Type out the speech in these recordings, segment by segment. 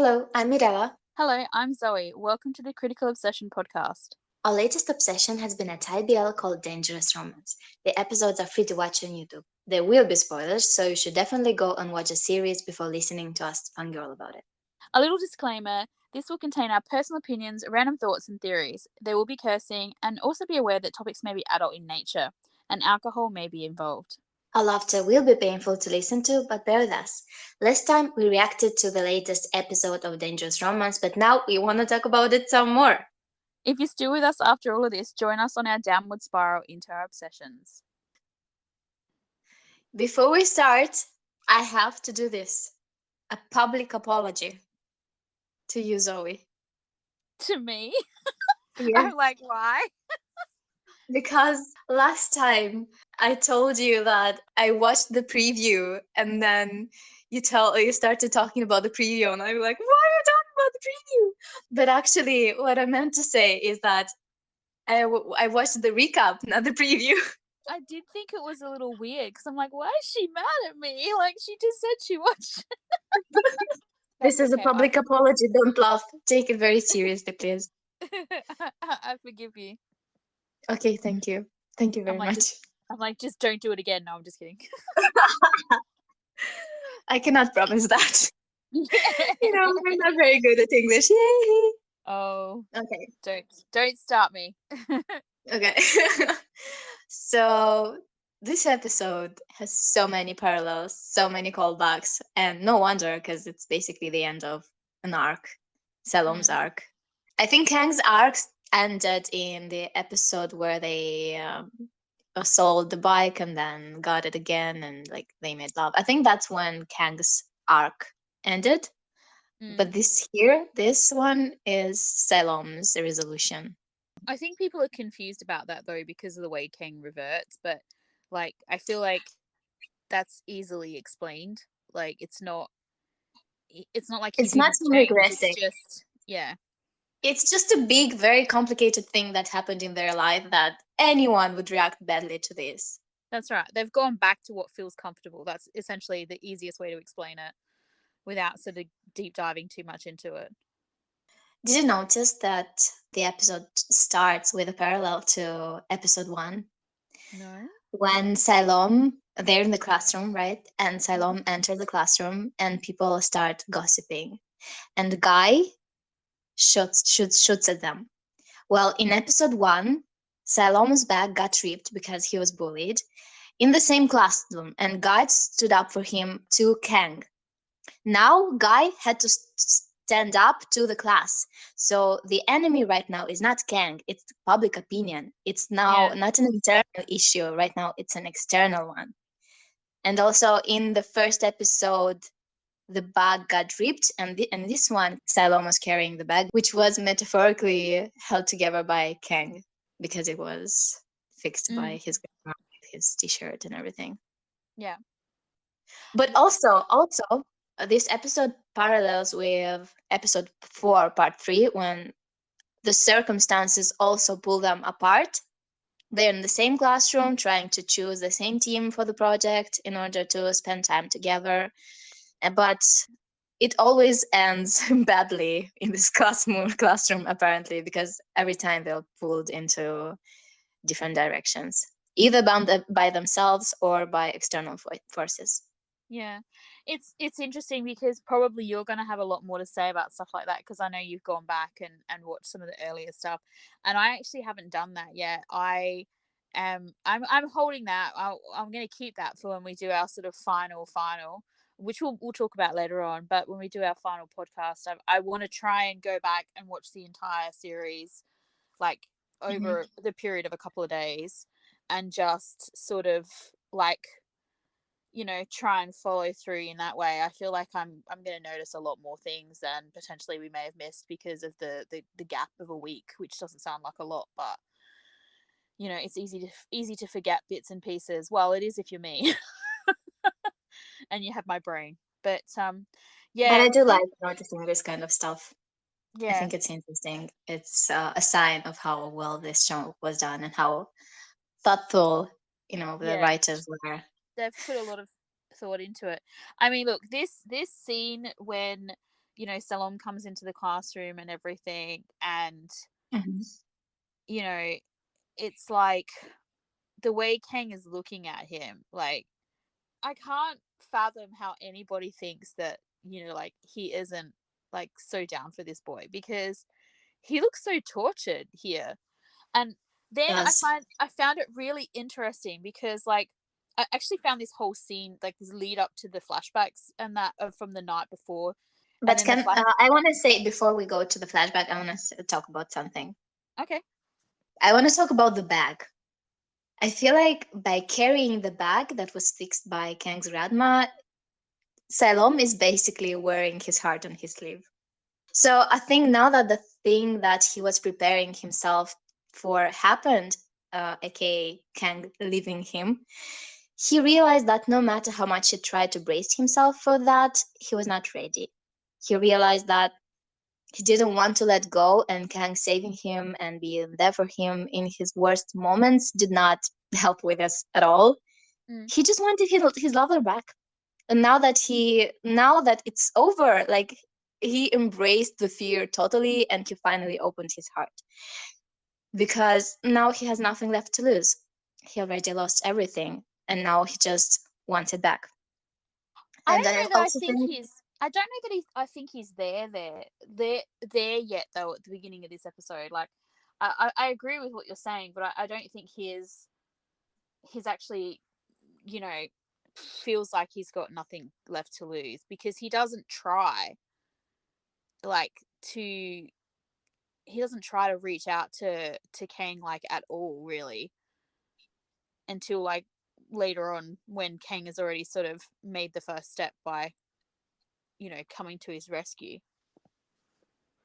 Hello, I'm Mirella. Hello, I'm Zoe. Welcome to the Critical Obsession podcast. Our latest obsession has been a TBL called Dangerous Romance. The episodes are free to watch on YouTube. There will be spoilers, so you should definitely go and watch the series before listening to us fangirl about it. A little disclaimer, this will contain our personal opinions, random thoughts, and theories. There will be cursing, and also be aware that topics may be adult in nature, and alcohol may be involved. Our laughter will be painful to listen to, but bear with us. Last time we reacted to the latest episode of Dangerous Romance, but now we want to talk about it some more. If you're still with us after all of this, join us on our downward spiral into our obsessions. Before we start, I have to do this. A public apology to you, Zoe. To me? Yeah. I'm like, why? Because last time I told you that I watched the preview and then you started talking about the preview and I'm like, why are you talking about the preview? But actually what I meant to say is that I watched the recap, not the preview. I did think it was a little weird because I'm like, why is she mad at me? Like, she just said she watched. This is a public apology. Don't laugh. Take it very seriously, please. I forgive you. Okay, thank you. Thank you very much. I'm like, just don't do it again. No, I'm just kidding. I cannot promise that. I'm not very good at English. Yay! Oh, okay. Don't start me. Okay. So this episode has so many parallels, so many callbacks, and no wonder because it's basically the end of an arc, Salom's arc. I think Kang's arc ended in the episode where they sold the bike and then got it again and like they made love. I think that's when Kang's arc ended. But this one is Salom's resolution. I think people are confused about that though because of the way Kang reverts, but like I feel like that's easily explained. Like it's not like it's not regressive. It's just It's just a big, very complicated thing that happened in their life that anyone would react badly to this. That's right. They've gone back to what feels comfortable. That's essentially the easiest way to explain it without sort of deep diving too much into it. Did you notice that the episode starts with a parallel to episode 1? No. When Salom, they're in the classroom, right? And Salom enters the classroom and people start gossiping. And the guy shoots at them. Well, in episode 1, Salom's bag got ripped because he was bullied in the same classroom, and Guy stood up for him to Kang. Now, Guy had to stand up to the class. So the enemy right now is not Kang, it's public opinion. It's now not an internal issue right now, it's an external one. And also in the first episode, the bag got ripped, and this one, Salom was carrying the bag, which was metaphorically held together by Kang because it was fixed by his t-shirt and everything. Yeah. But also, this episode parallels with episode 4, part 3, when the circumstances also pull them apart. They're in the same classroom, trying to choose the same team for the project in order to spend time together. But it always ends badly in this classroom, apparently, because every time they're pulled into different directions, either bound by themselves or by external forces. Yeah, it's interesting because probably you're going to have a lot more to say about stuff like that because I know you've gone back and watched some of the earlier stuff, and I actually haven't done that yet. I'm holding that. I'm going to keep that for when we do our sort of final, which we'll talk about later on. But when we do our final podcast, I want to try and go back and watch the entire series, like over the period of a couple of days, and just sort of like, try and follow through in that way. I feel like I'm going to notice a lot more things than potentially we may have missed because of the gap of a week, which doesn't sound like a lot, but it's easy to forget bits and pieces. Well, it is if you're me and you have my brain, but But I do like noticing this kind of stuff. Yeah, I think it's interesting. It's a sign of how well this show was done and how thoughtful the writers were. They've put a lot of thought into it. I mean, look, this scene when Salom comes into the classroom and everything, and Mhm. you know, it's like the way Kang is looking at him, like I can't fathom how anybody thinks that, like he isn't like so down for this boy, because he looks so tortured here. And then Yes. I found it really interesting because like I actually found this whole scene, like this lead up to the flashbacks and that from the night before, and But then the flash. I want to say before we go to the flashback, I want to talk about something. Okay. I want to talk about the bag. I feel like by carrying the bag that was fixed by Kang's grandma, Salom is basically wearing his heart on his sleeve. So I think now that the thing that he was preparing himself for happened, aka Kang leaving him, he realized that no matter how much he tried to brace himself for that, he was not ready. He realized that he didn't want to let go, and Kang saving him and being there for him in his worst moments did not help with us at all. Mm. He just wanted his lover back. And now that it's over, like he embraced the fear totally and he finally opened his heart because now he has nothing left to lose. He already lost everything and now he just wants it back. I And don't I know that I also think think, he's. I don't know that he's. I think he's there yet though. At the beginning of this episode, like, I agree with what you're saying, but I don't think he's actually, you know, feels like he's got nothing left to lose, because he doesn't try like to he doesn't try to reach out to Kang like at all, really, until like later on when Kang has already sort of made the first step by coming to his rescue.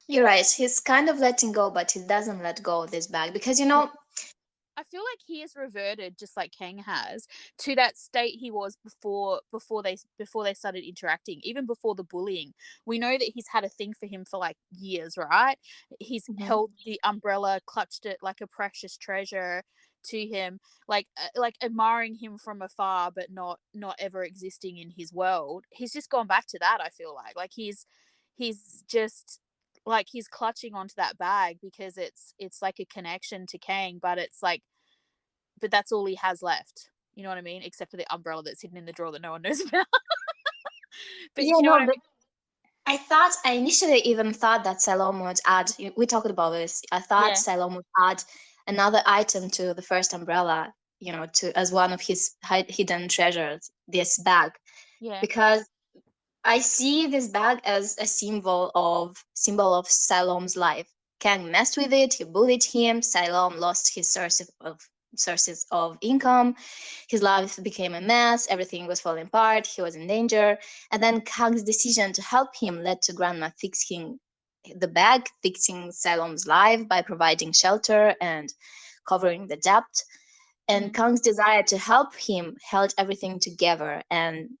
you're right, he's kind of letting go, but he doesn't let go of this bag because, Yeah. I feel like he has reverted, just like Kang has, to that state he was before they started interacting, even before the bullying. We know that he's had a thing for him for like years, right? He's Mhm. held the umbrella, clutched it like a precious treasure to him, like admiring him from afar, but not ever existing in his world. He's just gone back to that. I feel like he's just like he's clutching onto that bag because it's like a connection to Kang, but it's like but that's all he has left. You know what I mean? Except for the umbrella that's hidden in the drawer that no one knows about. But do Yeah, you know what no, I but mean? I initially even thought that Salom would add, we talked about this. I thought Yeah, Salom would add another item to the first umbrella, to as one of his hidden treasures, this bag, yeah. because I see this bag as a symbol of Salom's life. Kang messed with it, he bullied him, Salom lost his sources of income, his life became a mess, everything was falling apart, he was in danger, and then Kang's decision to help him led to Grandma fixing the bag, fixing Salom's life by providing shelter and covering the debt. And Mm. Kang's desire to help him held everything together and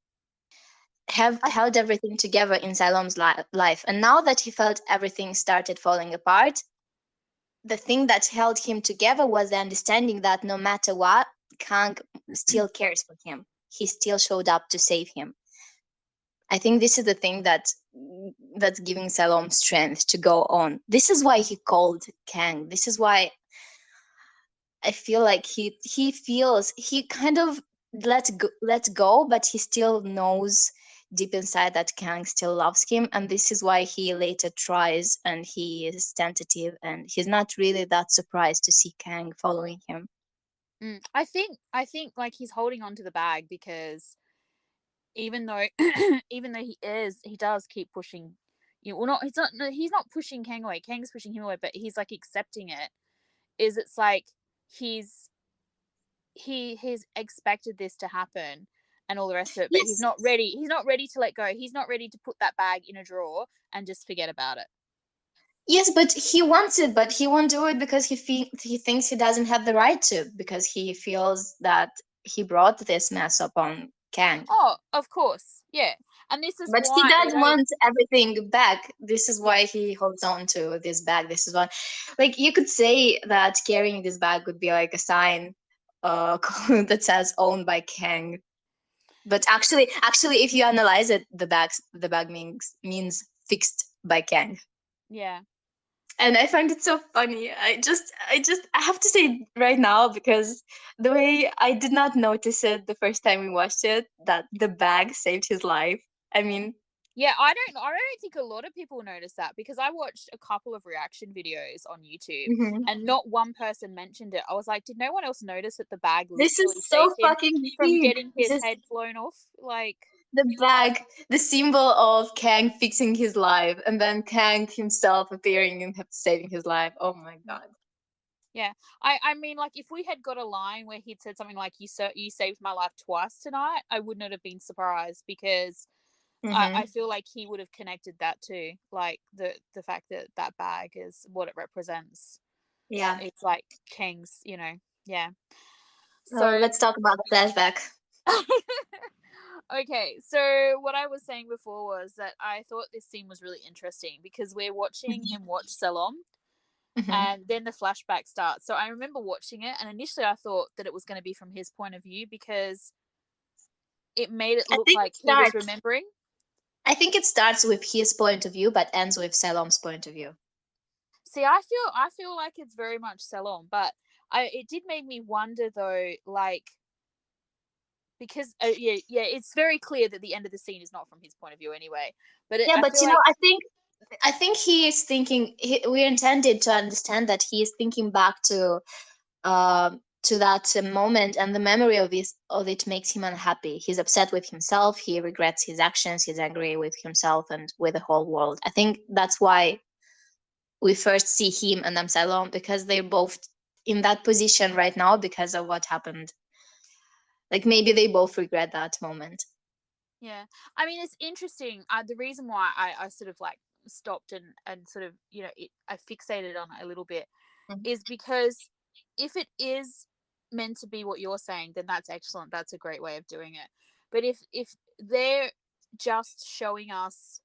have I held everything together in Salom's life. And now that he felt everything started falling apart, the thing that held him together was the understanding that no matter what, Kang still cares for him. He still showed up to save him. I think this is the thing that's giving Salom strength to go on. This is why he called Kang. This is why I feel like he kind of let go, but he still knows deep inside that Kang still loves him, and this is why he later tries and he is tentative and he's not really that surprised to see Kang following him. I think like he's holding on to the bag because even though even though he does keep pushing, well, not he's not no, he's not pushing Kang away. Kang's pushing him away, but he's like accepting it. It's like he's he's expected this to happen and all the rest of it, but he's Yes, not ready. He's not ready to let go. He's not ready to put that bag in a drawer and just forget about it. yes, but he wants it, but he won't do it because he thinks he doesn't have the right to, because he feels that he brought this mess upon Kang. Oh, of course. Yeah. And this is But he why they does don't. want everything back. This is Yeah. why he holds on to this bag. This is why, like, you could say that carrying this bag would be like a sign, that says "owned by Kang." But actually, if you analyze it, the bag means fixed by Kang. Yeah. And I find it so funny. I have to say it right now because the way I did not notice it the first time we watched it, that the bag saved his life. I mean, Yeah, I don't think a lot of people notice that, because I watched a couple of reaction videos on YouTube mhm. and not one person mentioned it. I was like, did no one else notice that the bag This literally is so saved him fucking from deep. getting his Just head blown off? Like, the bag, the symbol of Kang fixing his life, and then Kang himself appearing and saving his life. Oh my god. yeah. I mean, like, if we had got a line where he'd said something like, you saved my life twice tonight, I would not have been surprised, because I Mm-hmm. feel like he would have connected that too, like the fact that that bag is what it represents. Yeah. It's like King's, yeah. So So let's talk about the flashback. okay, so what I was saying before was that I thought this scene was really interesting because we're watching him watch Salom, Mm-hmm. and then the flashback starts. So I remember watching it, and initially I thought that it was going to be from his point of view because it made it I look think it like he was starts. remembering. I think it starts with his point of view, but ends with Salom's point of view. See, I feel like it's very much Salom, but it did make me wonder though, like, because yeah, it's very clear that the end of the scene is not from his point of view anyway. But Yeah, I but feel like I think he is thinking. We intended to understand that he is thinking back to that moment, and the memory of it makes him unhappy. He's upset with himself. He regrets his actions. He's angry with himself and with the whole world. I think that's why we first see him and Absalom, because they're both in that position right now because of what happened. Like maybe they both regret that moment. yeah, I mean, it's interesting. The reason why I sort of like stopped and sort of I fixated on it a little bit Mhm. is because if it is meant to be what you're saying, then that's excellent. That's a great way of doing it. But if they're just showing us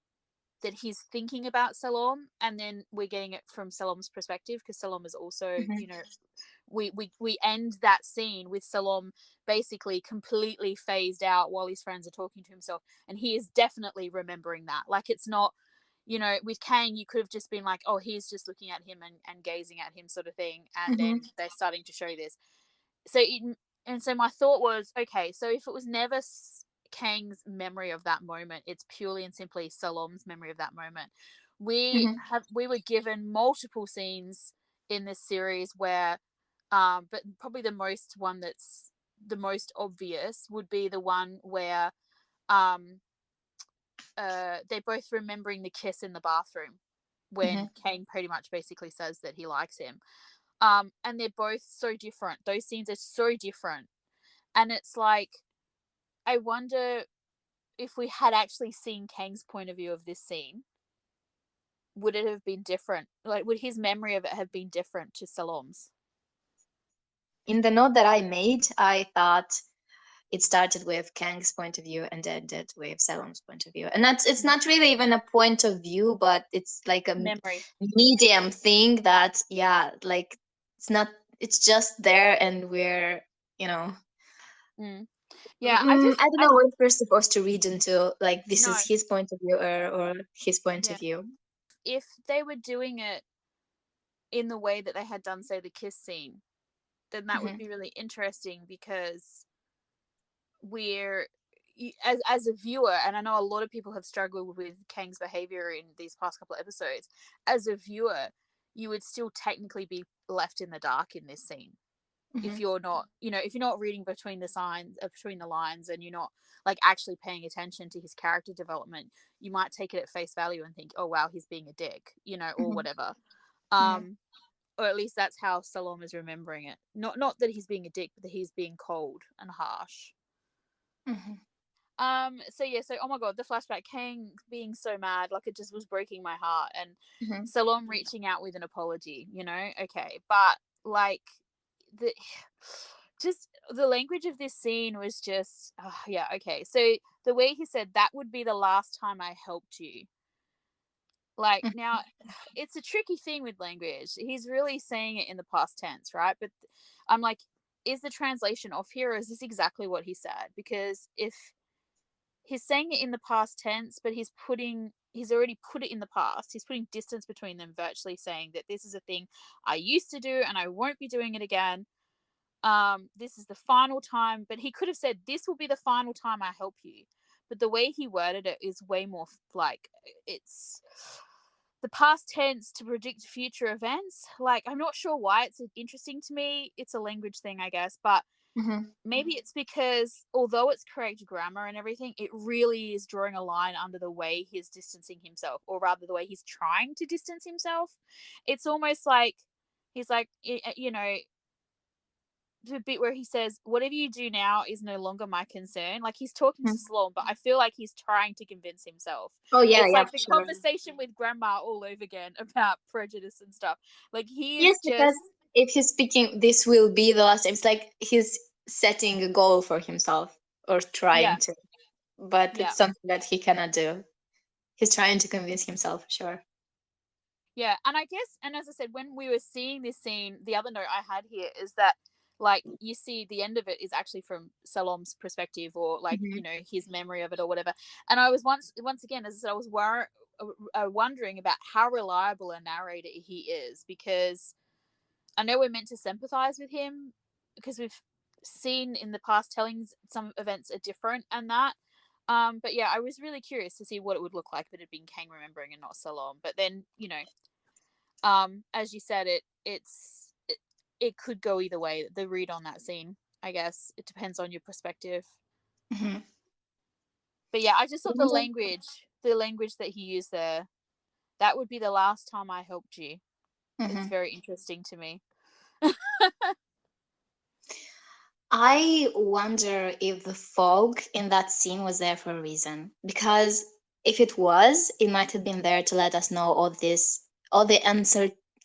that he's thinking about Salom, and then we're getting it from Salom's perspective, because Salom is also, Mhm. we end that scene with Salom basically completely phased out while his friends are talking to himself, and he is definitely remembering that. Like, it's not, with Kang, you could have just been like, oh, he's just looking at him and gazing at him, sort of thing, and Mhm. then they're starting to show this. So my thought was, okay, so if it was never Kang's memory of that moment, it's purely and simply Salom's memory of that moment. Mhm. We were given multiple scenes in this series where, but probably that's the most obvious would be the one where um they're both remembering the kiss in the bathroom when Mhm. Kang pretty much basically says that he likes him. And they're both so different. Those scenes are so different. And it's like, I wonder if we had actually seen Kang's point of view of this scene, would it have been different? Like, would his memory of it have been different to Salom's? In the note that I made, I thought it started with Kang's point of view and ended with Salom's point of view. And it's not really even a point of view, but it's like a Memory. medium thing that, yeah, like it's not, it's just there, and we're, you know, Mm. Yeah, I I just, don't know if we're supposed to read into like this no, is his point of view, or his point of yeah. view. If they were doing it in the way that they had done, say, the kiss scene, then that would Hmm. be really interesting, because we're, as a viewer, and I know a lot of people have struggled with Kang's behavior in these past couple of episodes. As a viewer, you would still technically be left in the dark in this scene if Hmm. you're not, if you're not reading between the signs, between the lines, and you're not like actually paying attention to his character development. You might take it at face value and think, oh wow, he's being a dick, or Hmm. whatever. Yeah. um or at least that's how Salom is remembering it. Not that he's being a dick, but that he's being cold and harsh. Hmm. So yeah, so oh my god, the flashback, Kang being so mad, like, it just was breaking my heart, and Hmm. Salom reaching out with an apology, okay, but like, the just the language of this scene was just, yeah, okay. So the way he said, that would be the last time I helped you. Like, now, it's a tricky thing with language. He's really saying it in the past tense, right? But I'm like, is the translation off here, or is this exactly what he said? Because he's saying it in the past tense, but he's already put it in the past. He's putting distance between them, virtually saying that this is a thing I used to do and I won't be doing it again. This is the final time, but he could have said this will be the final time I help you. But the way he worded it is way more like it's the past tense to predict future events. Like, I'm not sure why it's interesting to me. It's a language thing, I guess, but Mm-hmm. maybe it's because although it's correct grammar and everything, it really is drawing a line under the way he's distancing himself, or rather the way he's trying to distance himself. It's almost like he's like, you know, the bit where he says, "Whatever you do now is no longer my concern." Like, he's talking to Sloan, but I feel like he's trying to convince himself. Oh yeah, It's yeah, like for the sure. conversation with grandma all over again about prejudice and stuff. Like, he Yes, is because just, if he's speaking, this will be the last time. It's like he's setting a goal for himself or trying yeah, to, but yeah. it's something that he cannot do. He's trying to convince himself, sure. Yeah, and I guess, and as I said, when we were seeing this scene, the other note I had here is that, like, you see the end of it is actually from Salom's perspective, or like, Hmm. you know, his memory of it or whatever. And I was once again, as I said, I was wondering about how reliable a narrator he is, because I know we're meant to sympathize with him because we've seen in the past tellings some events are different and that. But yeah, I was really curious to see what it would look like if it had been Kang remembering and not Salom. But then, you know, as you said, it could go either way. The read on that scene, I guess, it depends on your perspective. Hmm. But yeah, I just thought the language that he used there, that would be the last time I helped you. It's Hmm. very interesting to me. I wonder if the fog in that scene was there for a reason. Because if it was, it might have been there to let us know all this, all the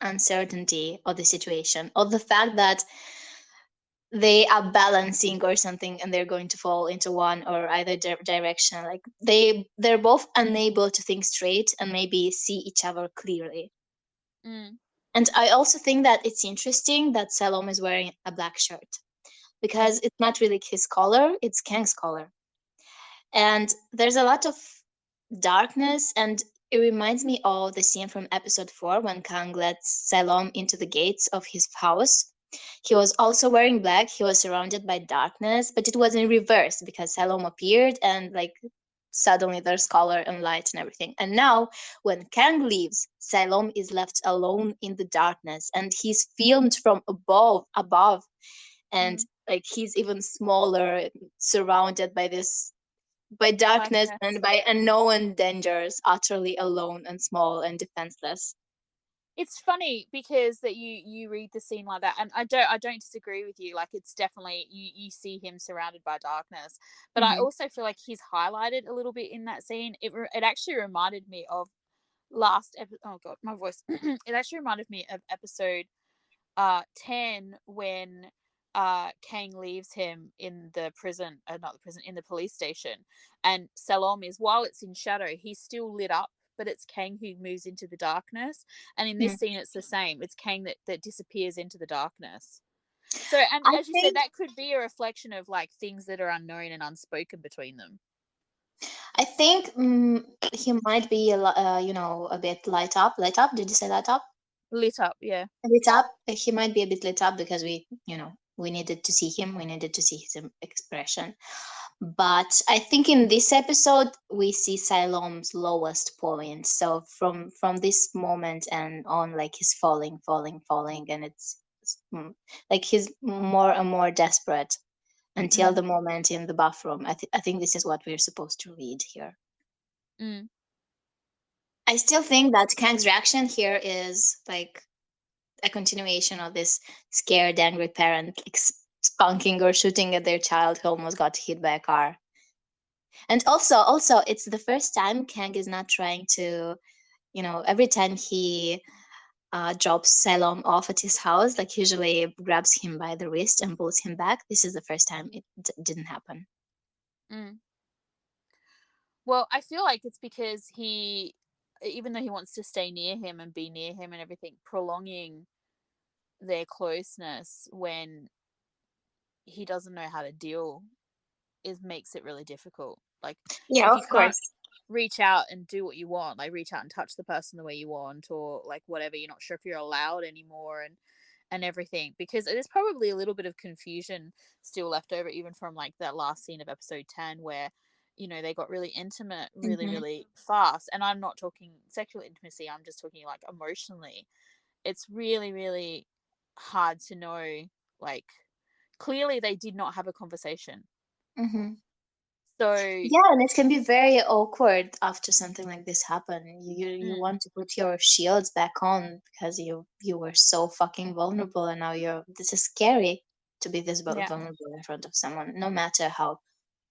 uncertainty of the situation, or the fact that they are balancing or something and they're going to fall into one or either direction. Like they're both unable to think straight and maybe see each other clearly. Mm, And I also think that it's interesting that Salom is wearing a black shirt because mm, it's not really his color, it's Kang's color. And there's a lot of darkness, and it reminds me of the scene from episode 4 when Kang lets Salom into the gates of his house. He was also wearing black, he was surrounded by darkness, but it was in reverse because Salom appeared and like suddenly there's color and light and everything. And now when Kang leaves, Salom is left alone in the darkness and he's filmed from above, and mm. like he's even smaller, surrounded by this, by darkness Blackness. and by unknown dangers, utterly alone and small and defenseless. It's funny because that you read the scene like that, and I don't disagree with you. Like, it's definitely, you see him surrounded by darkness, but I Hmm. also feel like he's highlighted a little bit in that scene. It actually reminded me of oh god, my voice. It actually reminded me of episode 10, when Kang leaves him in the prison, not the prison, in the police station, and Salom is, while it's in shadow, he's still lit up, but it's Kang who moves into the darkness. And in this scene, it's the same. It's Kang that disappears into the darkness. So, and I as you said, think that could be a reflection of like things that are unknown and unspoken between them. I think he might be a bit light up. Light up? Did you say light up? Lit up, yeah. Lit up. He might be a bit lit up because we needed to see him. We needed to see his expression. But I think in this episode we see Silom's lowest point. So from this moment and on, like he's falling, falling, falling, and like he's more and more desperate until Mm, the moment in the bathroom. I think this is what we're supposed to read here. mm. I still think that Kang's reaction here is like a continuation of this scared, angry parent like spunking or shooting at their child who almost got hit by a car. And also, it's the first time Kang is not trying to, every time he drops Salom off at his house, like usually grabs him by the wrist and pulls him back. This is the first time it didn't happen. Mm. Well, I feel like it's because he, even though he wants to stay near him and be near him and everything, prolonging their closeness when he doesn't know how to deal is makes it really difficult. Like Yeah, if of you can't course. reach out and do what you want, like reach out and touch the person the way you want, or like whatever, you're not sure if you're allowed anymore, and everything, because there's probably a little bit of confusion still left over even from like that last scene of episode 10 where they got really intimate really Hmm. really fast. And I'm not talking sexual intimacy, I'm just talking like emotionally. It's really really hard to know, like, clearly they did not have a conversation. Hmm. So Yeah, and it can be very awkward after something like this happen. You mm, want to put your shields back on because you were so fucking vulnerable, and now you're. This is scary to be this yeah, vulnerable in front of someone. No matter how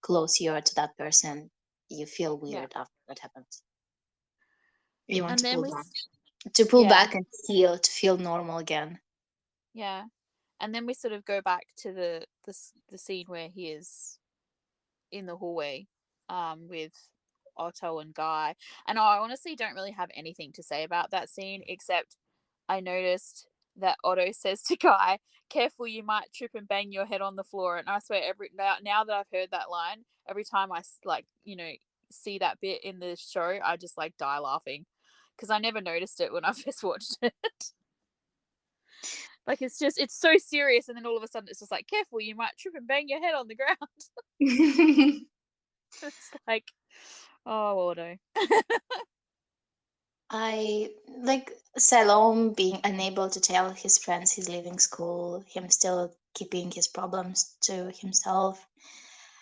close you are to that person, you feel yeah. weird after that happens. You want And to then pull we back, to pull yeah, back and heal, to feel normal again. yeah. And then we sort of go back to the scene where he is in the hallway with Otto and Guy. And I honestly don't really have anything to say about that scene, except I noticed that Otto says to Guy, "Careful, you might trip and bang your head on the floor." And I swear, every now that I've heard that line, every time I like see that bit in the show, I just like die laughing because I never noticed it when I first watched it. Like it's so serious, and then all of a sudden it's just like, "Careful, you might trip and bang your head on the ground." It's like, oh, Otto. I like Salom being unable to tell his friends he's leaving school, him still keeping his problems to himself.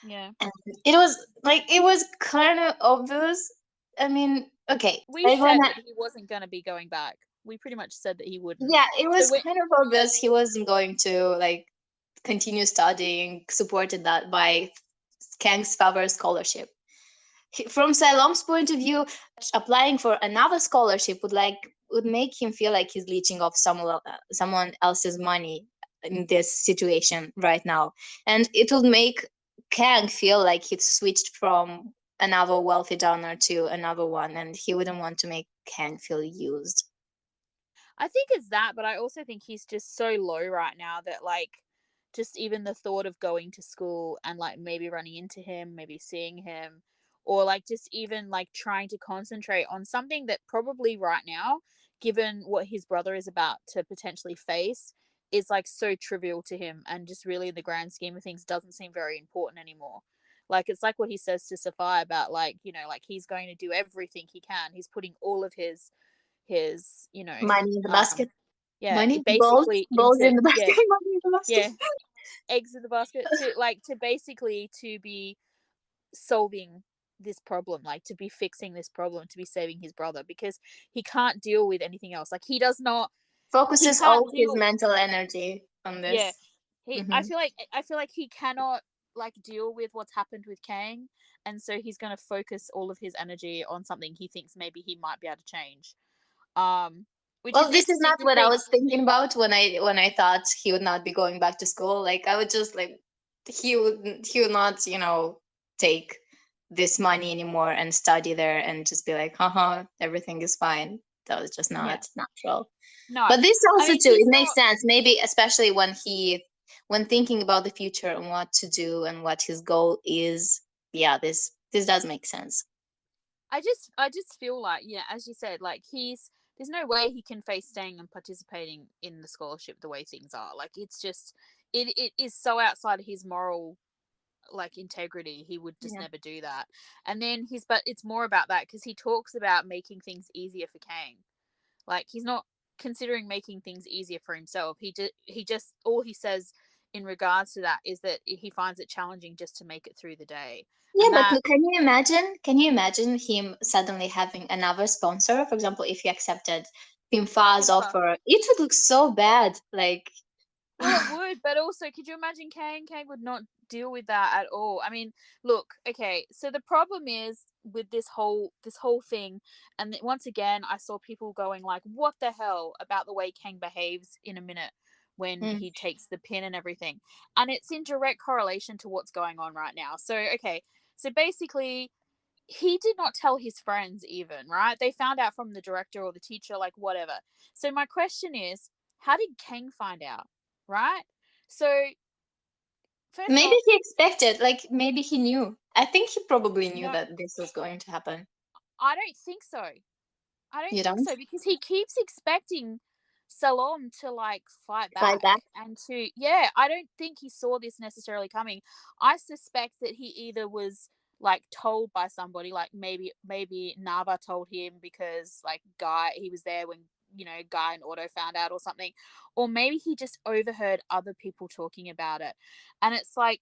Yeah. And it was kind of obvious. I mean, okay, We I said wanna that he wasn't going to be going back. We pretty much said that he wouldn't. yeah, it So was kind of obvious he wasn't going to like continue studying, supported that by Kang's favor scholarship. From Salom's point of view, applying for another scholarship would make him feel like he's leeching off someone else's money in this situation right now, and it would make Kang feel like he's switched from another wealthy donor to another one, and he wouldn't want to make Kang feel used. I think it's that, but I also think he's just so low right now that like just even the thought of going to school and like maybe running into him, maybe seeing him, or like just even like trying to concentrate on something that probably right now, given what his brother is about to potentially face, is like so trivial to him and just really in the grand scheme of things doesn't seem very important anymore. Like it's like what he says to Sophia about like, like he's going to do everything he can. He's putting all of his Money in the basket, yeah, money, it balls, basically balls into in the yeah, basket, money in the basket. yeah, eggs in the basket to like to basically to be solving this problem, like to be fixing this problem, to be saving his brother, because he can't deal with anything else. Like he Focuses can't all his deal. mental energy on Yeah, this. he Hmm. I feel like he cannot like deal with what's happened with Kang, and so he's going to focus all of his energy on something he thinks maybe he might be able to change. Which Well, is this is interesting not to what I see. was thinking about when I thought he would not be going back to school. Like I would just like he would not, take this money anymore and study there and just be like, haha, everything is fine. That was just Yeah. not natural. No. But this I also mean, too, it he's makes not. sense. Maybe especially when thinking about the future and what to do and what his goal is. Yeah, this does make sense. I just feel like, yeah, as you said, like there's no way he can face staying and participating in the scholarship the way things are. Like it's just it is so outside of his moral like integrity. He would just Yeah. never do that. And then but it's more about that because he talks about making things easier for Kang. Like he's not considering making things easier for himself. He just all he says in regards to that is that he finds it challenging just to make it through the day. Yeah, And but that can you imagine? Can you imagine him suddenly having another sponsor? For example, if he accepted Pimfa's FIFA. offer, it would look so bad. Like, Well, it would, but also, could you imagine Kang? Kang would not deal with that at all. I mean, look, okay, so the problem is with this whole thing, and once again, I saw people going like, "What the hell?" about the way Kang behaves in a minute when mm, he takes the pin and everything, and it's in direct correlation to what's going on right now. So, okay, so basically, he did not tell his friends even, right? They found out from the director or the teacher, like whatever. So my question is, how did Kang find out? Right? So first Maybe off, he expected, like maybe he knew. I think he probably knew no, that this was going to happen. I don't think so. I don't You think don't? so because he keeps expecting Salom to like fight Fight back back? and to yeah, I don't think he saw this necessarily coming. I suspect that he either was like told by somebody, like maybe Nava told him because like Guy he was there when Guy and Otto found out or something, or maybe he just overheard other people talking about it, and it's like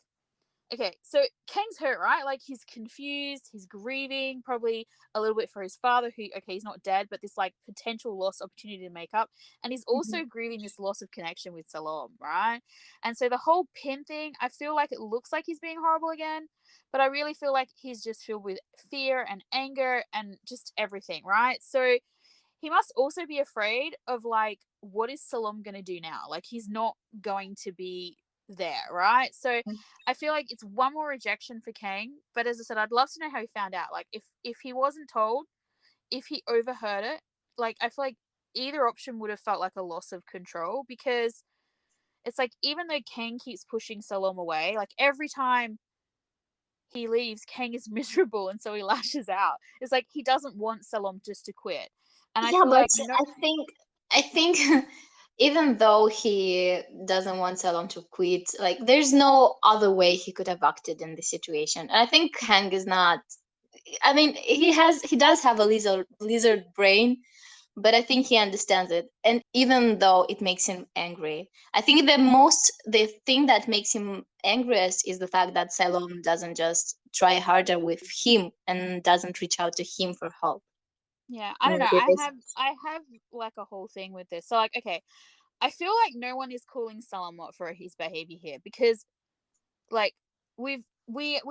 okay, so Kang's hurt, right? Like he's confused, he's grieving, probably a little bit for his father, who okay, he's not dead, but this like potential lost opportunity to make up, and he's Mhm. also grieving this loss of connection with Salom, right? And so the whole pin thing, I feel like it looks like he's being horrible again, but I really feel like he's just filled with fear and anger and just everything, right? So he must also be afraid of like what is Salom going to do now? Like he's not going to be there, right? So I feel like it's one more rejection for Kang, but as I said, I'd love to know how he found out. Like if he wasn't told, if he overheard it, like I feel like either option would have felt like a loss of control because it's like even though Kang keeps pushing Salom away, like every time he leaves, Kang is miserable and so he lashes out. It's like he doesn't want Salom just to quit. And I Yeah, feel but like no I think even though he doesn't want Salom to quit, like there's no other way he could have acted in this situation. And I think Hank is not. I mean, he does have a lizard brain, but I think he understands it. And even though it makes him angry, I think the thing that makes him angriest is the fact that Salom doesn't just try harder with him and doesn't reach out to him for help. Yeah, I don't know. Maybe this. I have like a whole thing with this. So like okay, I feel like no one is calling Salamot for his behavior here because like we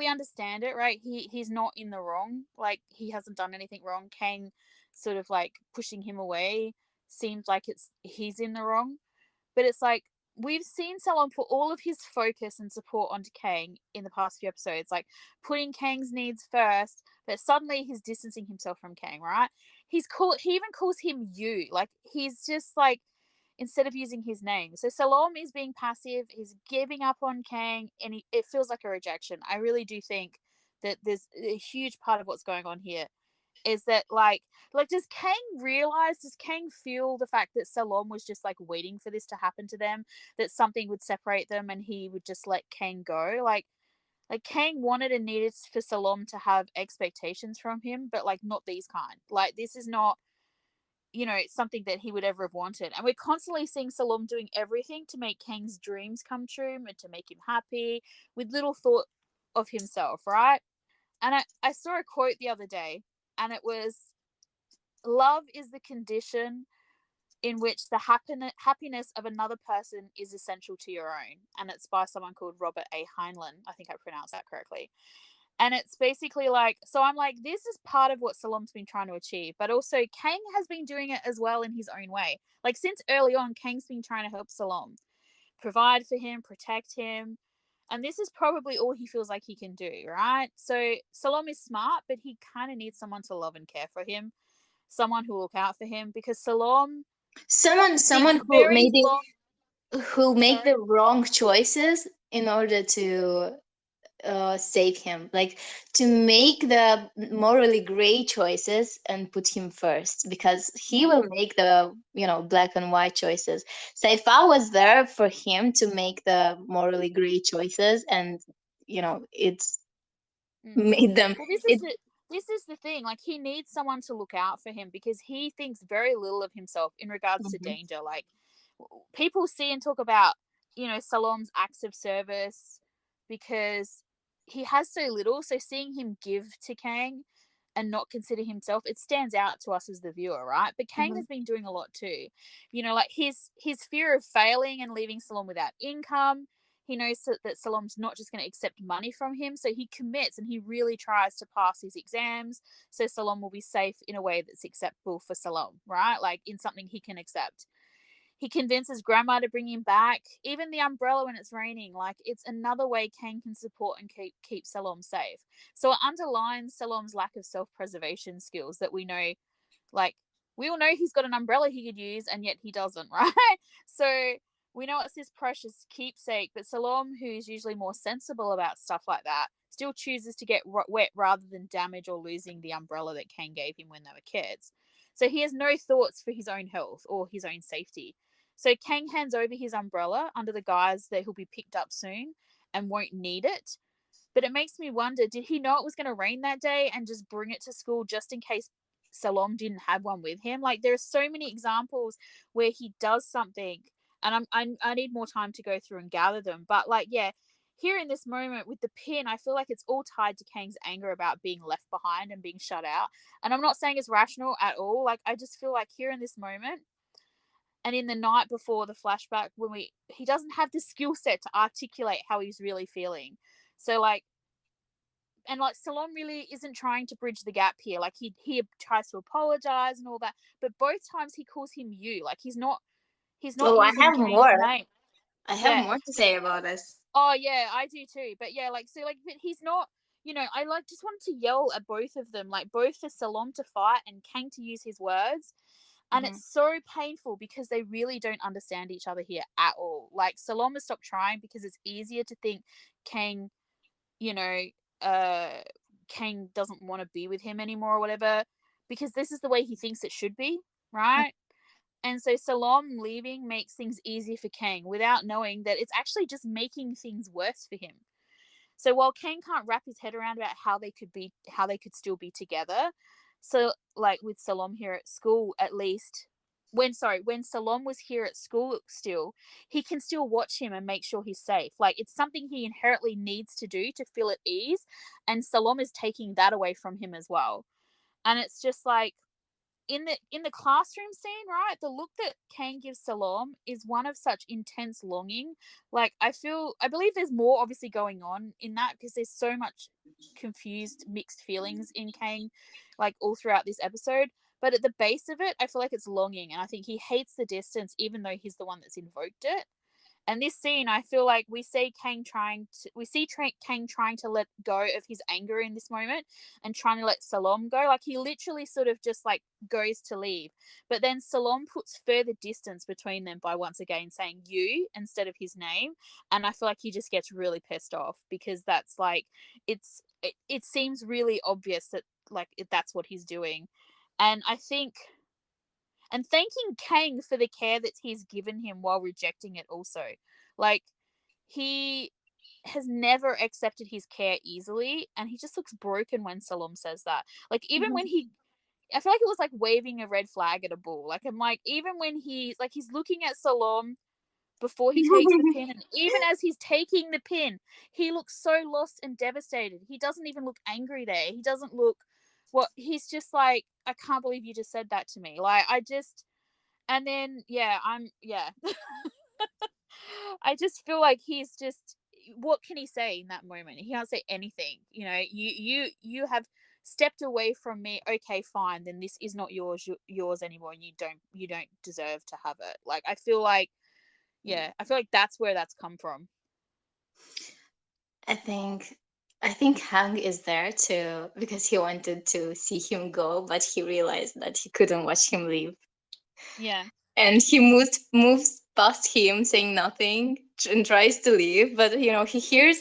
understand it, right? He's not in the wrong. Like he hasn't done anything wrong. Kang sort of like pushing him away seems like it's he's in the wrong. But it's like we've seen Salon put all of his focus and support onto Kang in the past few episodes, like putting Kang's needs first, but suddenly he's distancing himself from Kang, right? He even calls him you. Like he's just like instead of using his name. So Salom is being passive, he's giving up on Kang, and it feels like a rejection. I really do think that there's a huge part of what's going on here is that like does Kang feel the fact that Salom was just like waiting for this to happen to them, that something would separate them and he would just let Kang go? Like Kang wanted and needed for Salom to have expectations from him, but like not these kind. Like this is not something that he would ever have wanted. And we're constantly seeing Salom doing everything to make Kang's dreams come true and to make him happy with little thought of himself, right? And I saw a quote the other day, and it was love is the condition in which the happiness of another person is essential to your own. And it's by someone called Robert A. Heinlein. I think I pronounced that correctly. And it's basically like, so I'm like, this is part of what Salom's been trying to achieve, but also Kang has been doing it as well in his own way. Like since early on, Kang's been trying to help Salom, provide for him, protect him. And this is probably all he feels like he can do, right? So Salom is smart, but he kind of needs someone to love and care for him, someone who will look out for him because Salom thinks Someone who very maybe long. who make Sorry. the wrong choices in order to save him, like to make the morally gray choices and put him first, because he Yeah. will make the black and white choices. So if I was there for him to make the morally gray choices, and it's Mm. made them Well, it. this is the thing. Like he needs someone to look out for him because he thinks very little of himself in regards to Mhm. danger. Like people see and talk about, Salom's acts of service because he has so little. So seeing him give to Kang and not consider himself, it stands out to us as the viewer, right? But Kang Mhm. has been doing a lot too. Like his fear of failing and leaving Salom without income. He knows that Salom's not just going to accept money from him, so he commits and he really tries to pass his exams so Salom will be safe in a way that's acceptable for Salom, right? Like in something he can accept. He convinces grandma to bring him back, even the umbrella when it's raining. Like it's another way Kang can support and keep Salom safe. So it underlines Salom's lack of self-preservation skills that we know, like we all know he's got an umbrella he could use and yet he doesn't, right? So We know it's this precious keepsake, but Salom, who's usually more sensible about stuff like that, still chooses to get wet rather than damage or losing the umbrella that Kang gave him when they were kids. So he has no thoughts for his own health or his own safety. So Kang hands over his umbrella under the guise that he'll be picked up soon and won't need it. But it makes me wonder, did he know it was going to rain that day and just bring it to school just in case Salom didn't have one with him? Like, there are so many examples where he does something, and I need more time to go through and gather them. But, like, yeah, here in this moment with the pin, I feel like it's all tied to Kang's anger about being left behind and being shut out. And I'm not saying it's rational at all. Like, I just feel like here in this moment, and in the night before the flashback, when he doesn't have the skill set to articulate how he's really feeling. So, like, and like Salom really isn't trying to bridge the gap here. Like, he tries to apologize and all that, but both times he calls him you. Like, he's not Oh, I using have Kang's more. name. I have Yeah. more to say about this. Oh yeah, I do too. But yeah, like, so, like, but he's not. I like just wanted to yell at both of them, like both for Salom to fight and Kang to use his words. And Mhm. it's so painful because they really don't understand each other here at all. Like, Salom has stopped trying because it's easier to think Kang, you know, uh, Kang doesn't want to be with him anymore or whatever, because this is the way he thinks it should be, right? And so Salom leaving makes things easier for Kang without knowing that it's actually just making things worse for him. So while Kang can't wrap his head around about how they could still be together, so like with Salom here at school, at least when Salom was here at school still, he can still watch him and make sure he's safe. Like, it's something he inherently needs to do to feel at ease, and Salom is taking that away from him as well. And it's just like, in the classroom scene, right? The look that Kang gives Salom is one of such intense longing. Like, I believe there's more obviously going on in that, because there's so much confused, mixed feelings in Kang, like, all throughout this episode. But at the base of it, I feel like it's longing, and I think he hates the distance, even though he's the one that's invoked it. And this scene, I feel like Kang trying to let go of his anger in this moment and trying to let Salom go. Like, he literally sort of just like goes to leave, but then Salom puts further distance between them by once again saying you instead of his name. And I feel like he just gets really pissed off, because that's like, it seems really obvious that, like, that's what he's doing. And I think, and thanking Kang for the care that he's given him while rejecting it also. Like, he has never accepted his care easily, and he just looks broken when Salom says that. Like, even when I feel like it was like waving a red flag at a bull. Like, I'm like, even when he's looking at Salom before he takes the pin, and even as he's taking the pin, he looks so lost and devastated. He doesn't even look angry there. He doesn't look, what, he's just like, I can't believe you just said that to me. Like, and then, yeah, yeah. I just feel like he's just, what can he say in that moment? He can't say anything. You have stepped away from me. Okay, fine. Then this is not yours anymore, and you don't deserve to have it. Like, I feel like, yeah, I feel like that's where that's come from. I think I think Hank is there too because he wanted to see him go, but he realized that he couldn't watch him leave. Yeah. And he moves past him saying nothing and tries to leave, but he hears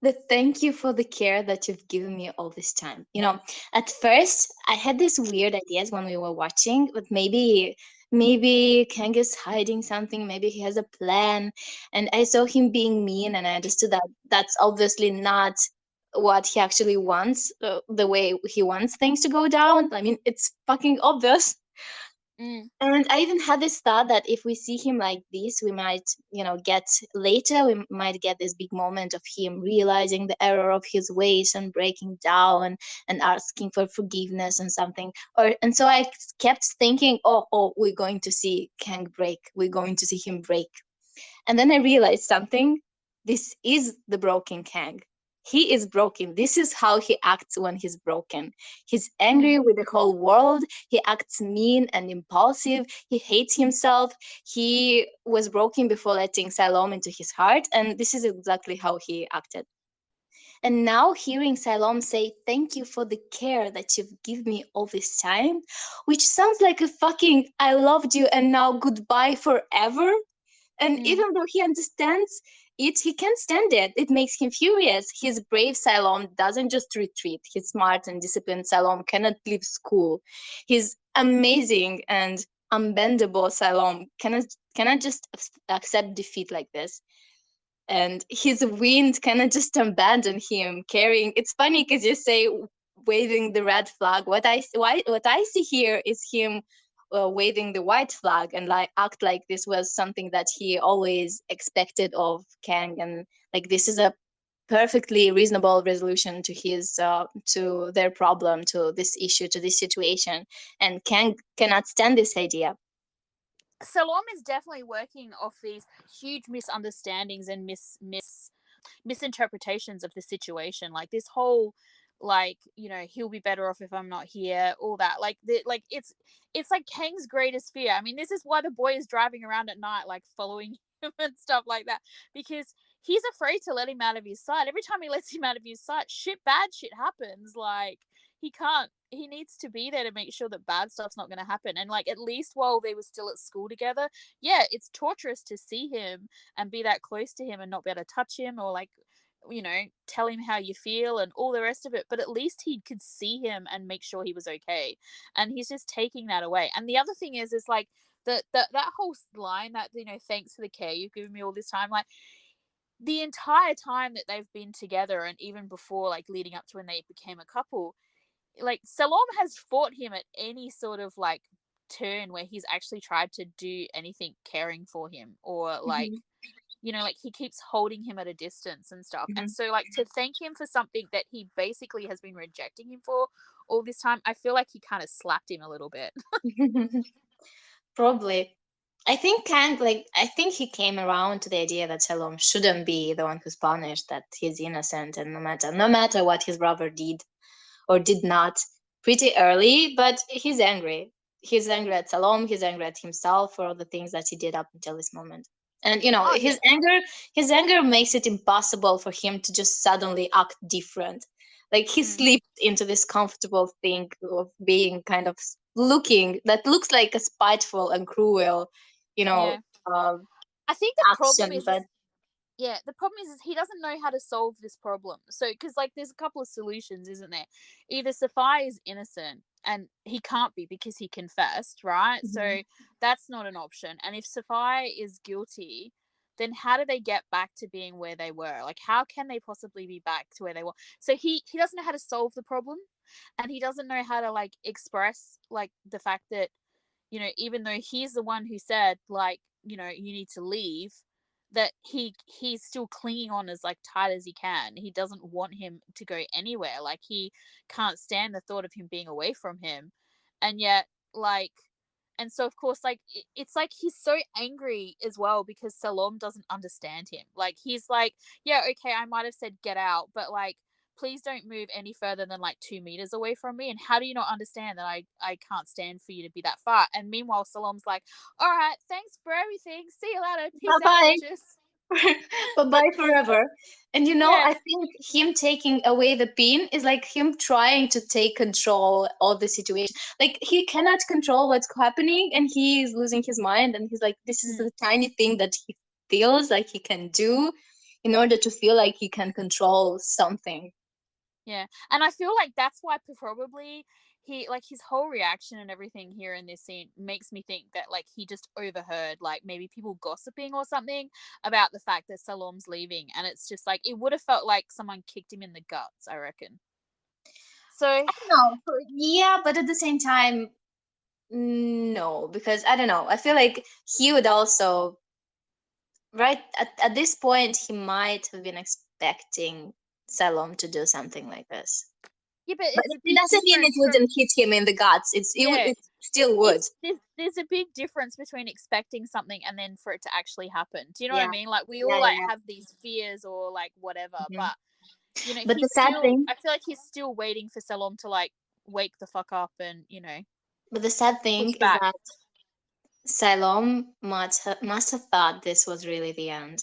the thank you for the care that you've given me all this time. At first I had these weird ideas when we were watching, but maybe Kang is hiding something, maybe he has a plan, and I saw him being mean, and I understood that that's obviously not what he actually wants, the way he wants things to go down. I mean, it's fucking obvious. Mm. And I even had this thought that if we see him like this, we might, get later, we might get this big moment of him realizing the error of his ways and breaking down and asking for forgiveness and something. And so I kept thinking, oh, we're going to see Kang break. We're going to see him break. And then I realized something. This is the broken Kang. He is broken. This is how he acts when he's broken. He's Mm. angry with the whole world. He acts mean and impulsive. He hates himself. He was broken before letting Salome into his heart, and this is exactly how he acted. And now hearing Salome say, "Thank you for the care that you've given me all this time," which sounds like a fucking "I loved you and now goodbye forever." And Mm. even though he understands it, he can't stand it. It makes him furious. His brave Salom doesn't just retreat. His smart and disciplined Salom cannot leave school. His amazing and unbendable Salom cannot just accept defeat like this. And his wind cannot just abandon him carrying. It's funny because you say waving the red flag. What I see here is him waving the white flag and like act like this was something that he always expected of Kang, and like this is a perfectly reasonable resolution to his to their problem, to this issue, to this situation. And Kang cannot stand this idea. Salom is definitely working off these huge misunderstandings and misinterpretations of the situation. Like this whole, like, you know, he'll be better off if I'm not here, all that. Like it's like Kang's greatest fear. I mean, this is why the boy is driving around at night, like following him and stuff like that, because he's afraid to let him out of his sight. Every time he lets him out of his sight, bad shit happens. Like he needs to be there to make sure that bad stuff's not going to happen. And like, at least while they were still at school together, yeah, it's torturous to see him and be that close to him and not be able to touch him, or like, you know, tell him how you feel and all the rest of it. But at least he could see him and make sure he was okay. And he's just taking that away. And the other thing is like that whole line that, you know, thanks for the care you've given me all this time, like the entire time that they've been together, and even before, like leading up to when they became a couple, like Salom has fought him at any sort of like turn where he's actually tried to do anything caring for him, or like, Mhm, you know, like he keeps holding him at a distance and stuff. And mhm. so like to thank him for something that he basically has been rejecting him for all this time, I feel like he kind of slapped him a little bit. Probably. I think he came around to the idea that Shalom shouldn't be the one who's punished, that he's innocent, and no matter what his brother did or did not, pretty early, but he's angry. He's angry at Salom, he's angry at himself for all the things that he did up until this moment. And Oh yeah. his anger makes it impossible for him to just suddenly act different. Like he Mm, slipped into this comfortable thing of being kind of looking that looks like a spiteful and cruel, you know, yeah. uh, I think the problem action, is but yeah, the problem is he doesn't know how to solve this problem. So, because like there's a couple of solutions, isn't there? Either Safai is innocent and he can't be because he confessed, right? Mhm. So that's not an option. And if Safai is guilty, then how do they get back to being where they were? Like, how can they possibly be back to where they were? So he doesn't know how to solve the problem, and he doesn't know how to like express like the fact that, you know, even though he's the one who said, like, you know, you need to leave, that he's still clinging on as like tight as he can. He doesn't want him to go anywhere. Like he can't stand the thought of him being away from him. And yet, like, and so of course, like it's like he's so angry as well because Salom doesn't understand him. Like he's like, yeah, okay, I might have said get out, but like, please don't move any further than like 2 meters away from me. And how do you not understand that I can't stand for you to be that far? And meanwhile, Salom's like, all right, thanks for everything. See you later. Bye Peace out, bye. bitches. Bye bye forever. And Yeah. I think him taking away the pin is like him trying to take control of the situation. Like he cannot control what's happening, and he is losing his mind. And he's like, this is Mm, the tiny thing that he feels like he can do in order to feel like he can control something. yeah. And I feel like that's why probably he, like his whole reaction and everything here in this scene makes me think that like he just overheard like maybe people gossiping or something about the fact that Salom's leaving, and it's just like it would have felt like someone kicked him in the guts, I reckon. So No, yeah, but at the same time, no, because I don't know. I feel like he would also, right at this point, he might have been expecting Salom to do something like this. yeah, but But it's a it big doesn't mean it difference from, wouldn't hit him in the guts. yeah, It still would. there's a big difference between expecting something and then for it to actually happen. Do you know what I Yeah, mean? Like we yeah, all like yeah. have these fears or like whatever, Yeah. Mhm. but you know, But the he's sad still, thing, I feel like he's still waiting for Salom to like wake the fuck up and, you know, but the sad thing push is back. that Salom must have thought this was really the end.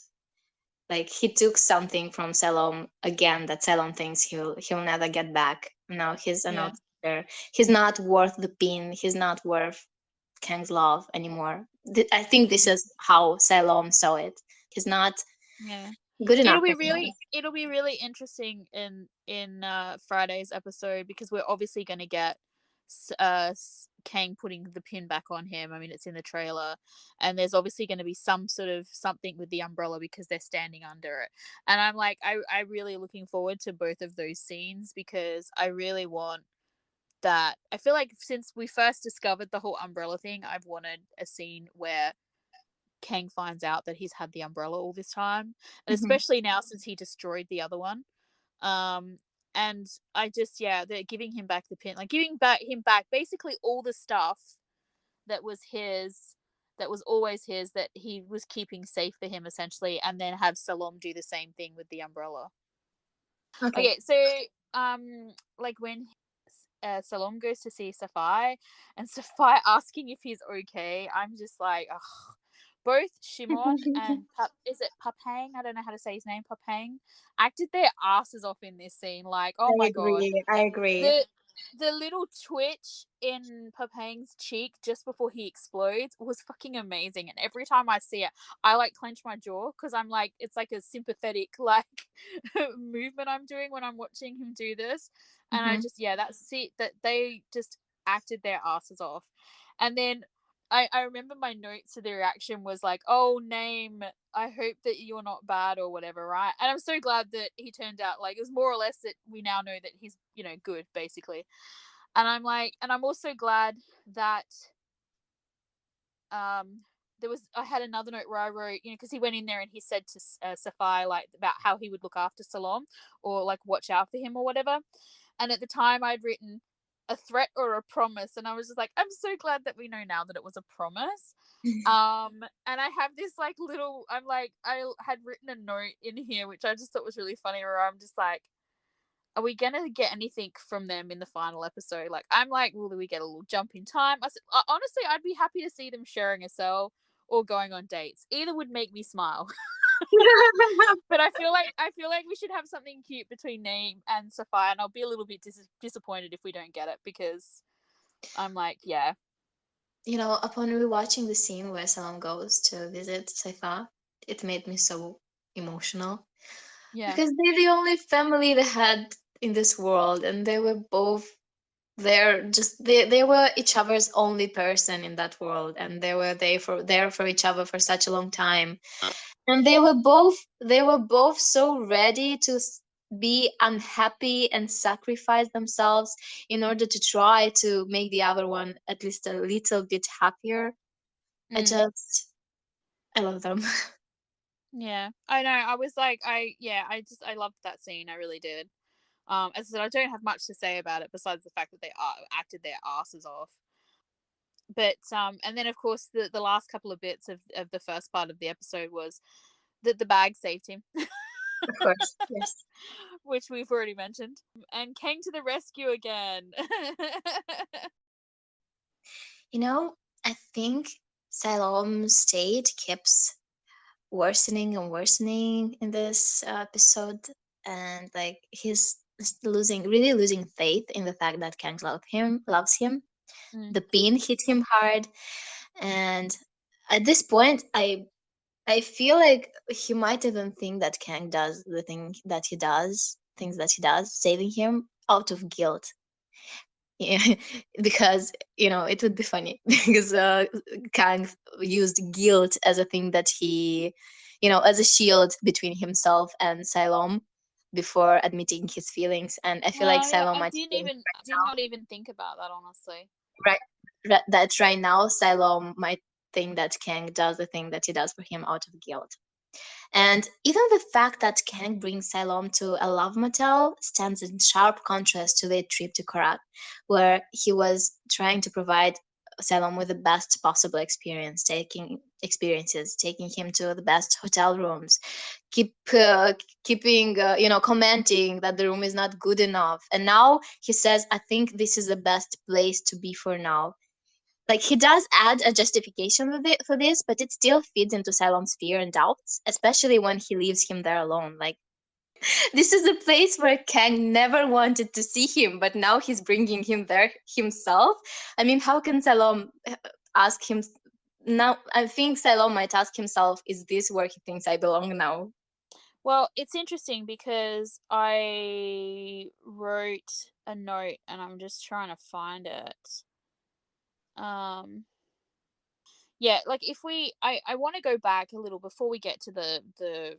Like he took something from Salom again that Salom thinks he'll never get back. Now he's an Yeah. outsider. He's not worth the pin. He's not worth. Kang's love anymore. I think this is how Salom saw it. He's not Yeah. good It'll enough be for him. really interesting in Friday's episode, because we're obviously going to get Kang putting the pin back on him. I mean, it's in the trailer, and there's obviously going to be some sort of something with the umbrella because they're standing under it. And I'm like, I really looking forward to both of those scenes, because I really want that. I feel like since we first discovered the whole umbrella thing, I've wanted a scene where Kang finds out that he's had the umbrella all this time, and Mhm. especially now since he destroyed the other one. Um, and I just, yeah, they're giving him back the pin, like giving back him back basically all the stuff that was his, that was always his, that he was keeping safe for him essentially, and then have Salom do the same thing with the umbrella. Okay. Okay, so like when Salom goes to see Safai, and Safai asking if he's okay, I'm just like, ugh. Both Shimon and is it Papang? I don't know how to say his name. Papang acted their asses off in this scene. Like, oh I my god, agree. I agree. the the little twitch in Papang's cheek just before he explodes was fucking amazing. And every time I see it, I like clench my jaw, because I'm like, it's like a sympathetic like movement I'm doing when I'm watching him do this. And I Hmm. just, yeah, that's it, that they just acted their asses off. And then I remember my notes to the reaction was like, oh, name, I hope that you're not bad or whatever, right? And I'm so glad that he turned out, like, it was more or less that we now know that he's, good, basically. And I'm like, and I'm also glad that there was, I had another note where I wrote, because he went in there and he said to Safai, like, about how he would look after Salom, or like watch out for him or whatever. And at the time I'd written a threat or a promise, and I was just like, I'm so glad that we know now that it was a promise. And I have this like little, I'm like, I had written a note in here which I just thought was really funny, where I'm just like, are we gonna get anything from them in the final episode? Like, I'm like, will we get a little jump in time? I said, honestly, I'd be happy to see them sharing a cell or going on dates. Either would make me smile. But I feel like we should have something cute between Naeem and Sapphire, and I'll be a little bit disappointed if we don't get it, because I'm like, yeah, Upon rewatching the scene where Salam goes to visit Saifa, it made me so emotional yeah, because they're the only family they had in this world, and they were both there. Just they were each other's only person in that world, and they were there for each other for such a long time. And they were both so ready to be unhappy and sacrifice themselves in order to try to make the other one at least a little bit happier. I mm, just I love them. yeah. I know. I was like, I loved that scene. I really did. As I said, I don't have much to say about it besides the fact that they acted their asses off. But and then of course the last couple of bits of the first part of the episode was that the bag saved him, Of course, yes. which we've already mentioned, and came to the rescue again. I think Salom's state keeps worsening and worsening in this episode, and like he's really losing faith in the fact that Kang loves him. Mm, The pin hit him hard, and at this point, I feel like he might even think that Kang does the things that he does, saving him out of guilt. Yeah, because it would be funny because Kang used guilt as a thing that as a shield between himself and Silom before admitting his feelings, and I feel like oh yeah, Silom I might didn't think even, I did not even think about that, honestly. right, that right now Silom might think that Kang does the thing that he does for him out of guilt. And even the fact that Kang brings Salom to a love motel stands in sharp contrast to their trip to Korat, where he was trying to provide Salom with the best possible taking him to the best hotel rooms, keeping commenting that the room is not good enough. And now he says, "I think this is the best place to be for now." Like he does add a justification for this, but it still feeds into Cylon's fear and doubts, especially when he leaves him there alone. Like this is the place where Kang never wanted to see him, but now he's bringing him there himself. I mean, how can Cylon? ask him now. I think Silo might ask himself, "Is this where he thinks I belong now?" Well, it's interesting because I wrote a note and I'm just trying to find it. Um yeah, like if we I want to go back a little before we get to the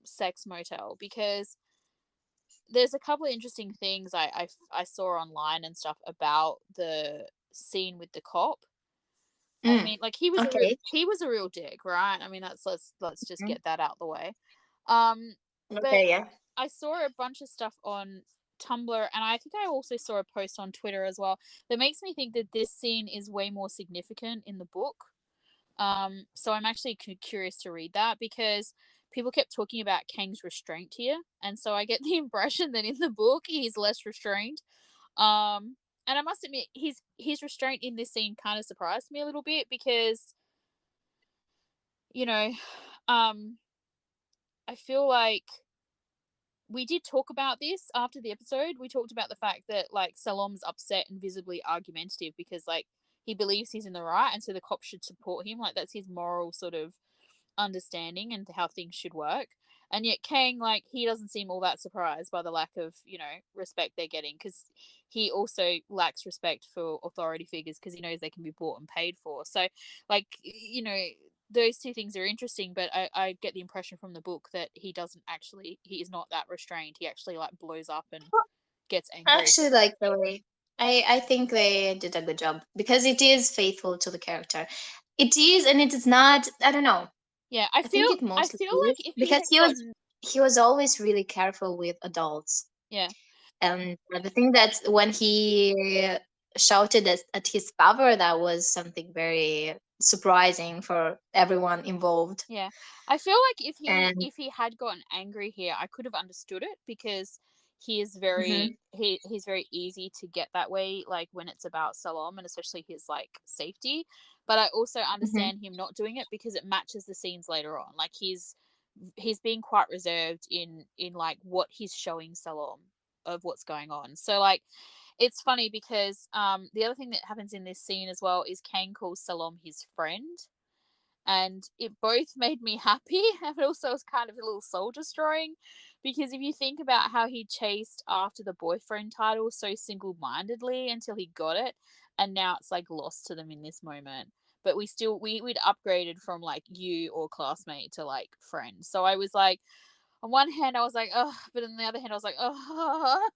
sex motel, because there's a couple of interesting things I saw online and stuff about the scene with the cop. And I Mm, mean, like okay. he was a real dick, right? I mean, let's just Mm, get that out the way. Um, but okay. Yeah. I saw a bunch of stuff on Tumblr, and I think I also saw a post on Twitter as well that makes me think that this scene is way more significant in the book. So I'm actually curious to read that, because people kept talking about Kang's restraint here, and so I get the impression that in the book he's less restrained. Um, and I must admit, his restraint in this scene kind of surprised me a little bit, because you know, um, I feel like we did talk about this after the episode. We talked about the fact that like Salom's upset and visibly argumentative because like he believes he's in the right, and so the cops should support him. Like that's his moral sort of understanding and how things should work. And yet Kang, like, he doesn't seem all that surprised by the lack of, respect they're getting, because he also lacks respect for authority figures because he knows they can be bought and paid for. So, like, those two things are interesting, but I get the impression from the book that he is not that restrained. He actually, like, blows up and gets I angry. actually like the way. I think they did a good job because it is faithful to the character. It is, and it is not. I don't know. Yeah, I think it I mostly feel is like if he because had gotten, he was always really careful with adults. yeah, And the thing that when he shouted at his father, that was something very surprising for everyone involved. yeah. I feel like And if he had gotten angry here, I could have understood it, because mhm, he's very easy to get that way, like when it's about Salom and especially his like safety. But I also mhm, understand him not doing it because it matches the scenes later on. Like he's being quite reserved in like what he's showing Salom of what's going on. So like it's funny because the other thing that happens in this scene as well is Kang calls Salom his friend, and it both made me happy and also was kind of a little soul destroying, because if you think about how he chased after the boyfriend title so single-mindedly until he got it, and now it's like lost to them in this moment, but we'd upgraded from like you or classmate to like friend. So I was like, on one hand I was like, oh, but on the other hand I was like, oh.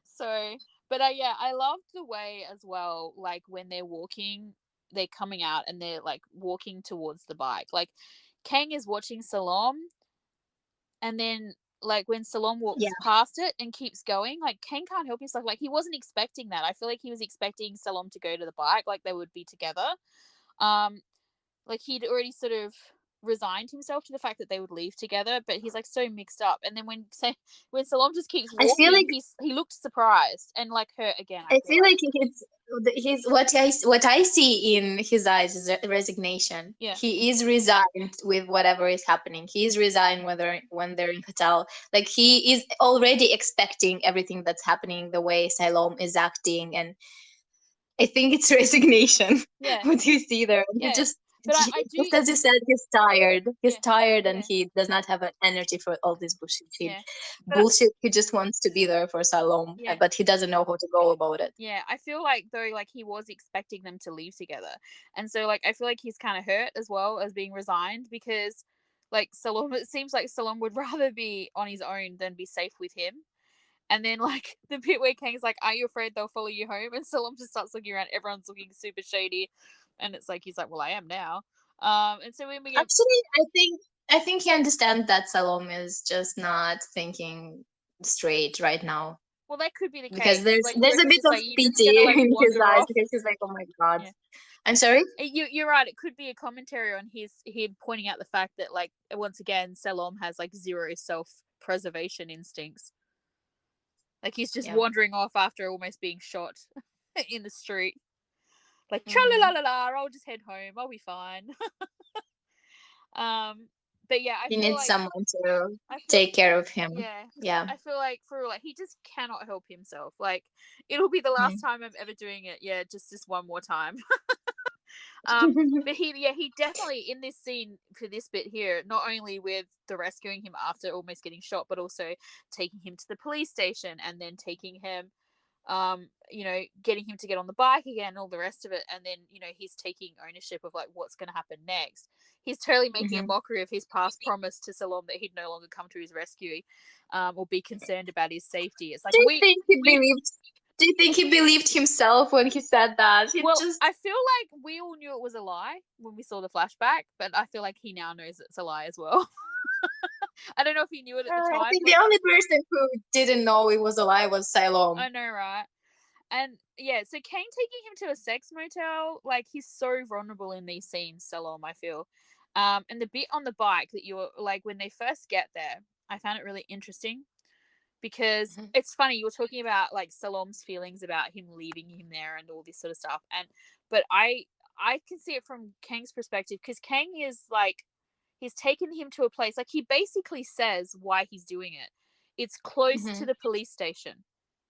So, but yeah, I loved the way as well, like when they're walking, they're coming out and they're like walking towards the bike. Like Kang is watching Salom, and then like when Salom yeah, walks past it and keeps going, like Kang can't help himself. Like he wasn't expecting that. I feel like he was expecting Salom to go to the bike, like they would be together. Um, like he'd already sort of resigned himself to the fact that they would leave together, but he's like so mixed up. And then when Salom just keeps I feel walking, like he looked surprised and like hurt again. I I feel feel like like he's what I see in his eyes is resignation. yeah, He is resigned with whatever is happening. He is resigned whether when they're in hotel. Like he is already expecting everything that's happening, the way Salom is acting, and I think it's resignation. yeah, What you see there, he yeah. But I do just as you said, he's tired. He's yeah, tired, and yeah, he does not have an energy for all this bullshit. yeah. But Bullshit. He just wants to be there for Salom, yeah, but he doesn't know how to go about it. yeah. I feel like though, like he was expecting them to leave together, and so like I feel like he's kind of hurt as well as being resigned, because like Salom, it seems like Salom would rather be on his own than be safe with him. And then like the bit where Kang's like, "Aren't you afraid they'll follow you home?" And Salom just starts looking around. Everyone's looking super shady, and it's like he's like, "Well, I am now." And so when we get, Actually, I think he understands that Salom is just not thinking straight right now well, that could be the because case. Like there's a he's bit just of like, "You're just gonna pity like in his wander eyes off." because he's like, oh my god. Yeah, I'm sorry. you're right. It could be a commentary on him pointing out the fact that like once again, Salom has like zero self preservation instincts. Like he's just Yeah. wandering off after almost being shot in the street. Like cha la Hmm. la la la. I'll just head home. I'll be fine. um, but yeah, He needs someone to I feel take care of him. yeah, Yeah. I feel like for real, like he just cannot help himself. Like it'll be the last Mhm. time I'm ever doing it. Yeah, just one more time. But he definitely in this scene for this bit here, not only with the rescuing him after almost getting shot, but also taking him to the police station and then taking him, getting him to get on the bike again, all the rest of it, and then he's taking ownership of like what's going to happen next. He's totally making a Mhm. mockery of his past promise to Salom that he'd no longer come to his rescue, or be concerned about his safety. It's like Do you we think he we believed? Do you think he believed himself when he said that? He Well, just. I feel like we all knew it was a lie when we saw the flashback, but I feel like he now knows it's a lie as well. I don't know if he knew it at the I time. think the Like, only person who didn't know it was a lie was Salom. I know, right? And yeah, so Kane taking him to a sex motel, like he's so vulnerable in these scenes, Salom, I feel. And the bit on the bike that you're like when they first get there, I found it really interesting because Mhm. it's funny you're talking about like Salom's feelings about him leaving him there and all this sort of stuff, but I can see it from Kang's perspective because Kang is like he's taken him to a place like he basically says why he's doing it. It's close to Mhm. the police station,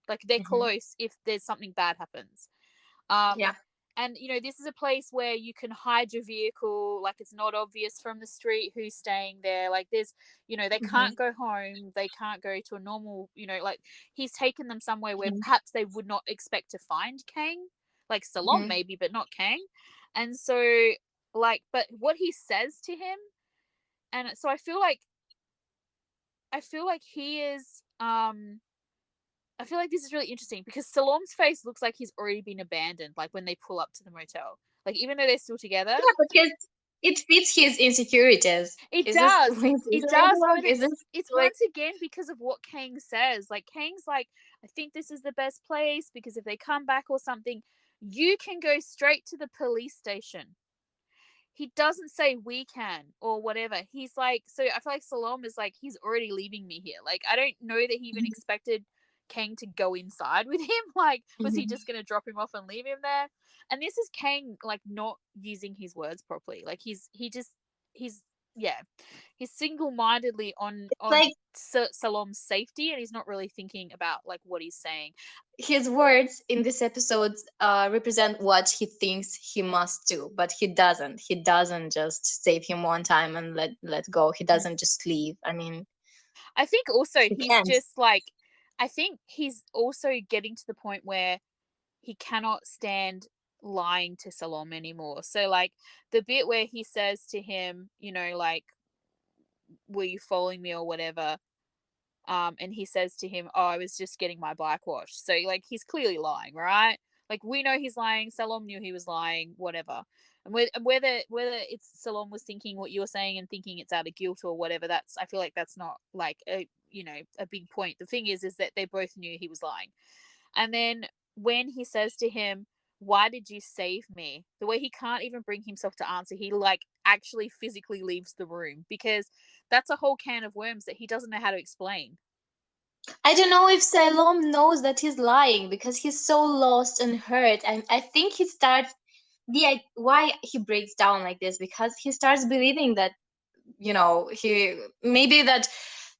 like they're Mhm. close if there's something bad happens. Um, Yeah. and this is a place where you can hide your vehicle, like it's not obvious from the street who's staying there. Like there's, they Mhm. can't go home, they can't go to a normal, like he's taken them somewhere where Mhm. perhaps they would not expect to find Kang, like Salom Mhm. maybe, but not Kang. And so, like, but what he says to him, and so I feel like he is, I feel like this is really interesting because Salom's face looks like he's already been abandoned, like when they pull up to the motel. Like even though they're still together, Yeah, because it fits his insecurities. it Is this does. is It this does, love? but Is it's this it's like? once again because of what Kang says. Like Kang's like, I think this is the best place because if they come back or something, you can go straight to the police station. He doesn't say we can or whatever. He's like, so I feel like Salom is like, he's already leaving me here. Like, I don't know that he even Mhm. expected Kang to go inside with him. Like, was he Mhm. just gonna drop him off and leave him there? And this is Kang like not using his words properly. Like he's yeah, he's single mindedly on It's like Salom's safety, and he's not really thinking about like what he's saying. his words in this episode represent what he thinks he must do, but he doesn't. He doesn't just save him one time and let go. He Mm. doesn't just leave. I mean, I think also he he's can't. just like, I think he's also getting to the point where he cannot stand lying to Salom anymore. So like the bit where he says to him, like, were you following me or whatever? And he says to him, "Oh, I was just getting my bike washed." So like he's clearly lying, right? Like we know he's lying. Salom knew he was lying. Whatever. And whether it's Salom was thinking what you're saying and thinking it's out of guilt or whatever, that's I feel like that's not like a big point. The thing is that they both knew he was lying. And then when he says to him, "Why did you save me?" The way he can't even bring himself to answer, he like actually physically leaves the room because that's a whole can of worms that he doesn't know how to explain. I don't know if Salom knows that he's lying because he's so lost and hurt. And I think he starts why he breaks down like this because he starts believing that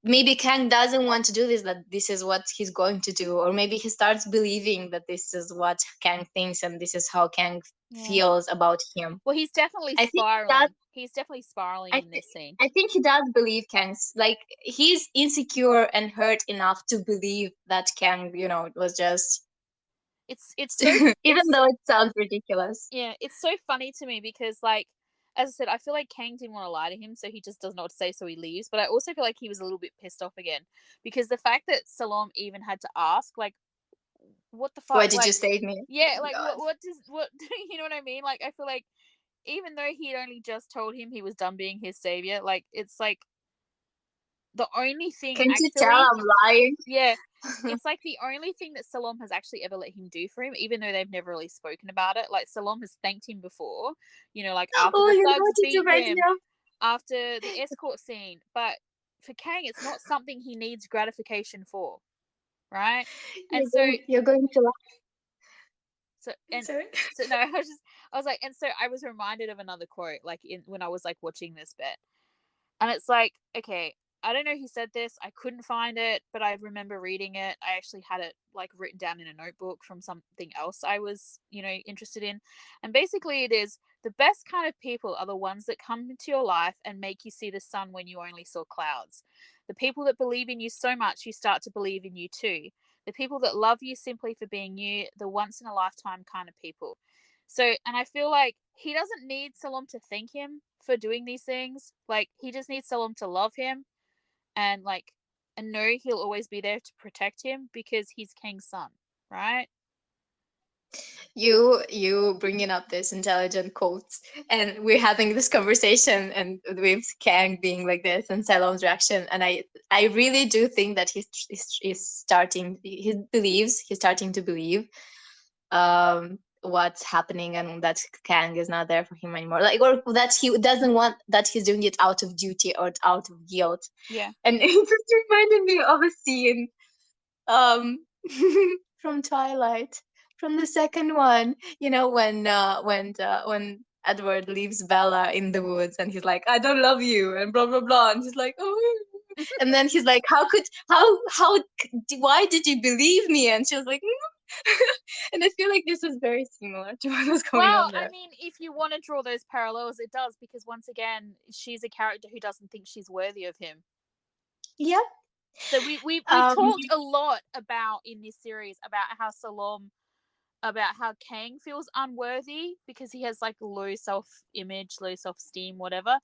maybe Kang doesn't want to do this, that this is what he's going to do, or maybe he starts believing that this is what Kang thinks and this is how Kang Yeah. feels about him. Well, he's definitely I think that spiraling. He's definitely spiraling I in th- this scene. I think he does believe Kang's like he's insecure and hurt enough to believe that Kang, was just It's so even it's though it sounds ridiculous. yeah, it's so funny to me because like as I said, I feel like Kang didn't want to lie to him, so he just does not say, so he leaves. But I also feel like he was a little bit pissed off again because the fact that Salom even had to ask, like, what the Why fuck, did you like, save me? yeah, Oh my like God. what does what you know what I mean? Like, I feel like even though he had only just told him he was done being his savior, like it's like the only thing Can't you tell actually, I'm lying? yeah, it's like the only thing that Salom has actually ever let him do for him, even though they've never really spoken about it. Like Salom has thanked him before, like after Oh, the you know thugs what to do beat right him, now? after the escort scene. But for Kang, it's not something he needs gratification for, right? And You're going to laugh. so and Sorry. so no, I was like, and so I was reminded of another quote, like in when I was like watching this bit, and it's like, okay. I don't know who said this. I couldn't find it, but I remember reading it. I actually had it like written down in a notebook from something else I was, interested in. And basically, it is the best kind of people are the ones that come into your life and make you see the sun when you only saw clouds. The people that believe in you so much, you start to believe in you too. The people that love you simply for being you, the once in a lifetime kind of people. So, and I feel like he doesn't need Salom to thank him for doing these things. Like, he just needs Salom to love him and know he'll always be there to protect him because he's Kang's son, right? You bringing up this intelligent quotes, and we're having this conversation, and with Kang being like this and Salom's reaction, and I really do think that he's starting to believe what's happening, and that Kang is not there for him anymore, like, or that he doesn't want, that he's doing it out of duty or out of guilt. Yeah. And it just reminded me of a scene um from Twilight, from the second one. When Edward leaves Bella in the woods, and he's like, I don't love you, and blah blah blah, and he's like, oh, and then he's like, why did you believe me? And she was like, and I feel like this is very similar to what was going Well, on I there. mean, if you want to draw those parallels, it does, because once again, she's a character who doesn't think she's worthy of him. Yep. So we've um talked a lot about in this series about how Kang feels unworthy because he has like low self-image, low self-esteem, whatever.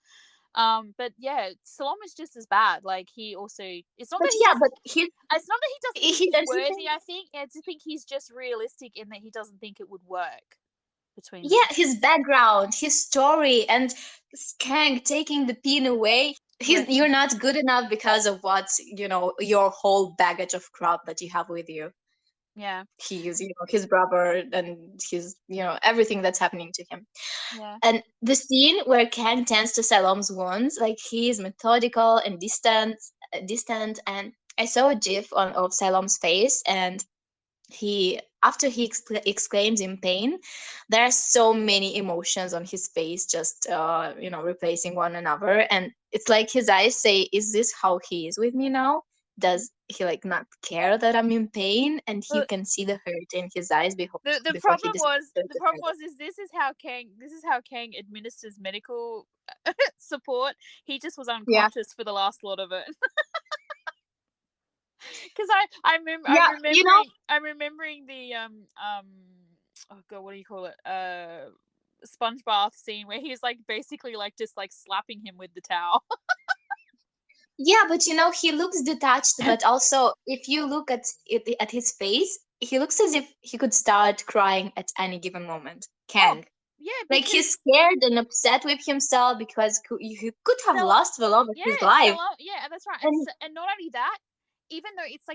But yeah, Salom is just as bad. Like, he also, it's not but that he yeah, doesn't but it's not that he doesn't think he she's doesn't worthy, think. I just think he's just realistic in that he doesn't think it would work between Yeah, them. his background, his story, and Skank taking the pin away. Right. You're not good enough because of your whole baggage of crap that you have with you. Yeah. His brother, and everything that's happening to him. Yeah. And the scene where Kang tends to Salom's wounds, like, he is methodical and distant. And I saw a gif of Salom's face, and after he exclaims in pain, there are so many emotions on his face, just replacing one another, and it's like his eyes say, is this how he is with me now? Does he, like, not care that I'm in pain? And you But can see the hurt in his eyes the before he problem disappears. was the problem was is this is how Kang administers medical support. He just was Yeah. unconscious for the last lot of it. Because Yeah, I'm remembering the oh god, what do you call it, sponge bath scene where he's like basically like just like slapping him with the towel. yeah, but he looks detached, but also, if you look at his face, he looks as if he could start crying at any given moment. Oh Kang. yeah, Like, he's because scared and upset with himself because he could have Stella, lost the love of his yeah, life. Stella, yeah, that's right. And And not only that, even though it's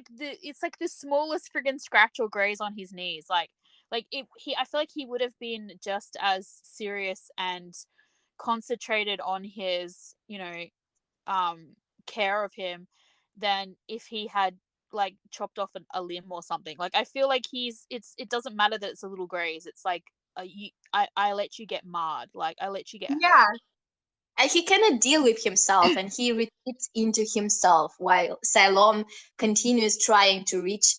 like the smallest friggin' scratch or graze on his knees, like it, he I feel like he would have been just as serious and concentrated on his, um care of him than if he had like chopped off a limb or something. Like, I feel like it doesn't matter that it's a little graze. It's like, I let you get marred, like I let you get hurt. yeah, he cannot deal with himself, and he retreats into himself, while Salom continues trying to reach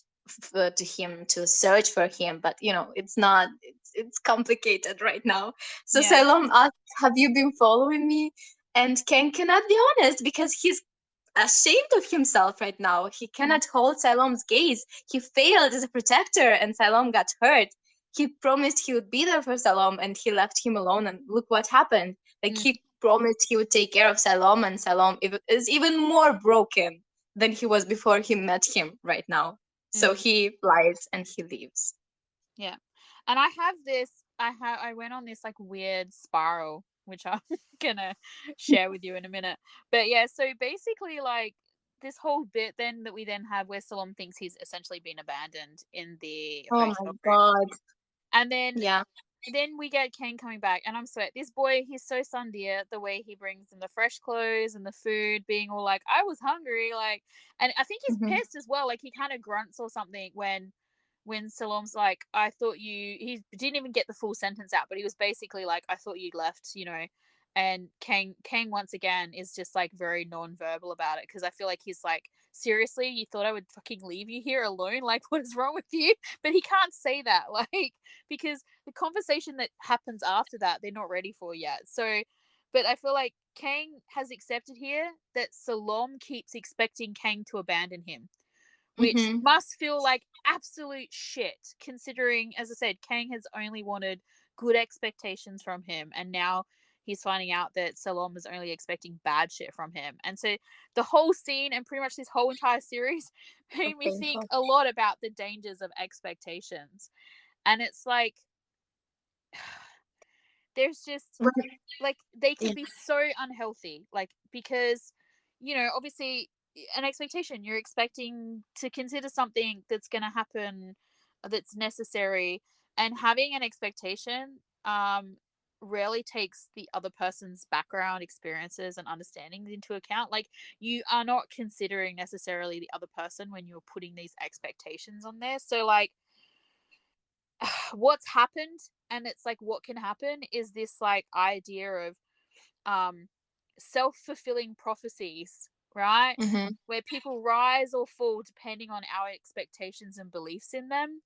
to him, to search for him. But it's not. It's complicated right now. So Yeah. Salom asks, "Have you been following me?" And Ken cannot be honest because he's ashamed of himself right now. He Mm, cannot hold Salom's gaze. He failed as a protector, and Salom got hurt. He promised he would be there for Salom, and he left him alone. And look what happened. Like, mm, he promised he would take care of Salom, and Salom is even more broken than he was before he met him right now. So mm. he lies and he leaves. Yeah. And I went on this like weird spiral, which I'm gonna share with you in a minute. But yeah, so basically, like, this whole bit then that we then have where Salom thinks he's essentially been abandoned in the Oh my hotel room. god. And then Yeah. we get Kane coming back, and I'm sweat. This boy, he's so sundear. The way he brings him the fresh clothes and the food, being all like, "I was hungry," like, and I think he's Mhm. pissed as well. Like, he kind of grunts or something when Salom's like, "I thought you." He didn't even get the full sentence out, but he was basically like, "I thought you'd left," And Kang once again is just like very non-verbal about it, because I feel like he's like, seriously, you thought I would fucking leave you here alone? Like, what is wrong with you? But he can't say that, like, because the conversation that happens after that, they're not ready for yet. So, but I feel like Kang has accepted here that Salom keeps expecting Kang to abandon him, which Mm-hmm. must feel like absolute shit, considering, as I said, Kang has only wanted good expectations from him, and now he's finding out that Salom is only expecting bad shit from him. And so the whole scene and pretty much this whole entire series So made me think painful. a lot about the dangers of expectations. And it's like, there's just, But, like, they yeah. could be so unhealthy, like, because, obviously, an expectation, you're expecting to consider something that's going to happen, that's necessary, and having an expectation rarely takes the other person's background, experiences, and understandings into account. Like, you are not considering necessarily the other person when you're putting these expectations on there. So, like, what's happened, and it's like, what can happen is this like idea of um self-fulfilling prophecies, right? Mm-hmm. Where people rise or fall depending on our expectations and beliefs in them.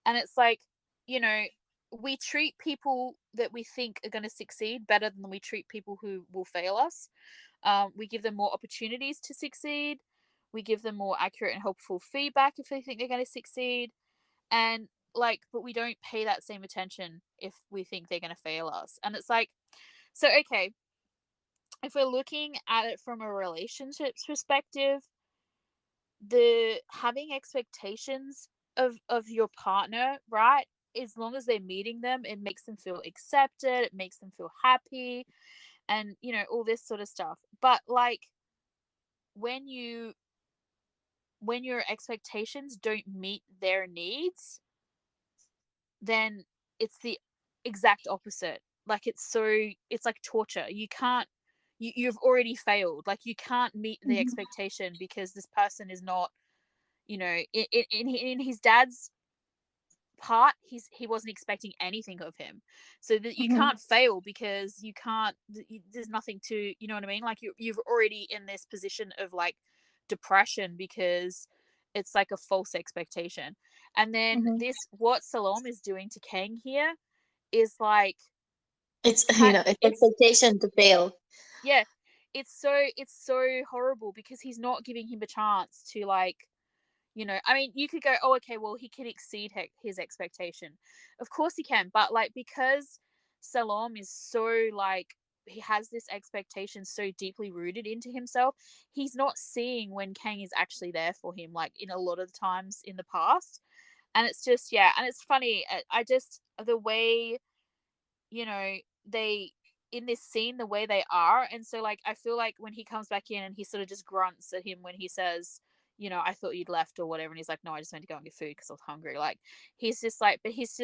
And it's like, you know we treat people that we think are going to succeed better than we treat people who will fail us. We give them more opportunities to succeed. We give them more accurate and helpful feedback if they think they're going to succeed. And, like, but we don't pay that same attention if we think they're going to fail us. And it's like, so okay, if we're looking at it from a relationships perspective, the having expectations of your partner, right? As long as they're meeting them, it makes them feel accepted, it makes them feel happy, and all this sort of stuff. But, like, when you when your expectations don't meet their needs, then it's the exact opposite. Like, it's like torture. You can't, you've already failed. Like, you can't meet the Mm-hmm. expectation because this person is not, in his dad's part, he wasn't expecting anything of him. So that you Mm-hmm. can't fail because you can't, there's nothing to, you know what I mean? Like, you've already in this position of like depression because it's like a false expectation. And then Mm-hmm. this, what Salome is doing to Kang here is like, It's it's it's, expectation to fail. yeah, it's so horrible because he's not giving him a chance to, like, I mean, you could go, oh, okay, well, he can exceed his expectation. Of course he can, but, like, because Salom is so, like, he has this expectation so deeply rooted into himself, he's not seeing when Kang is actually there for him, like, in a lot of the times in the past. And it's just, yeah, and it's funny. I just, the way, you know, they, in this scene, the way they are. And so, like, I feel like when he comes back in and he sort of just grunts at him when he says, I thought you'd left or whatever. And he's like, no, I just went to go and get food because I was hungry. Like, he's just like, but he's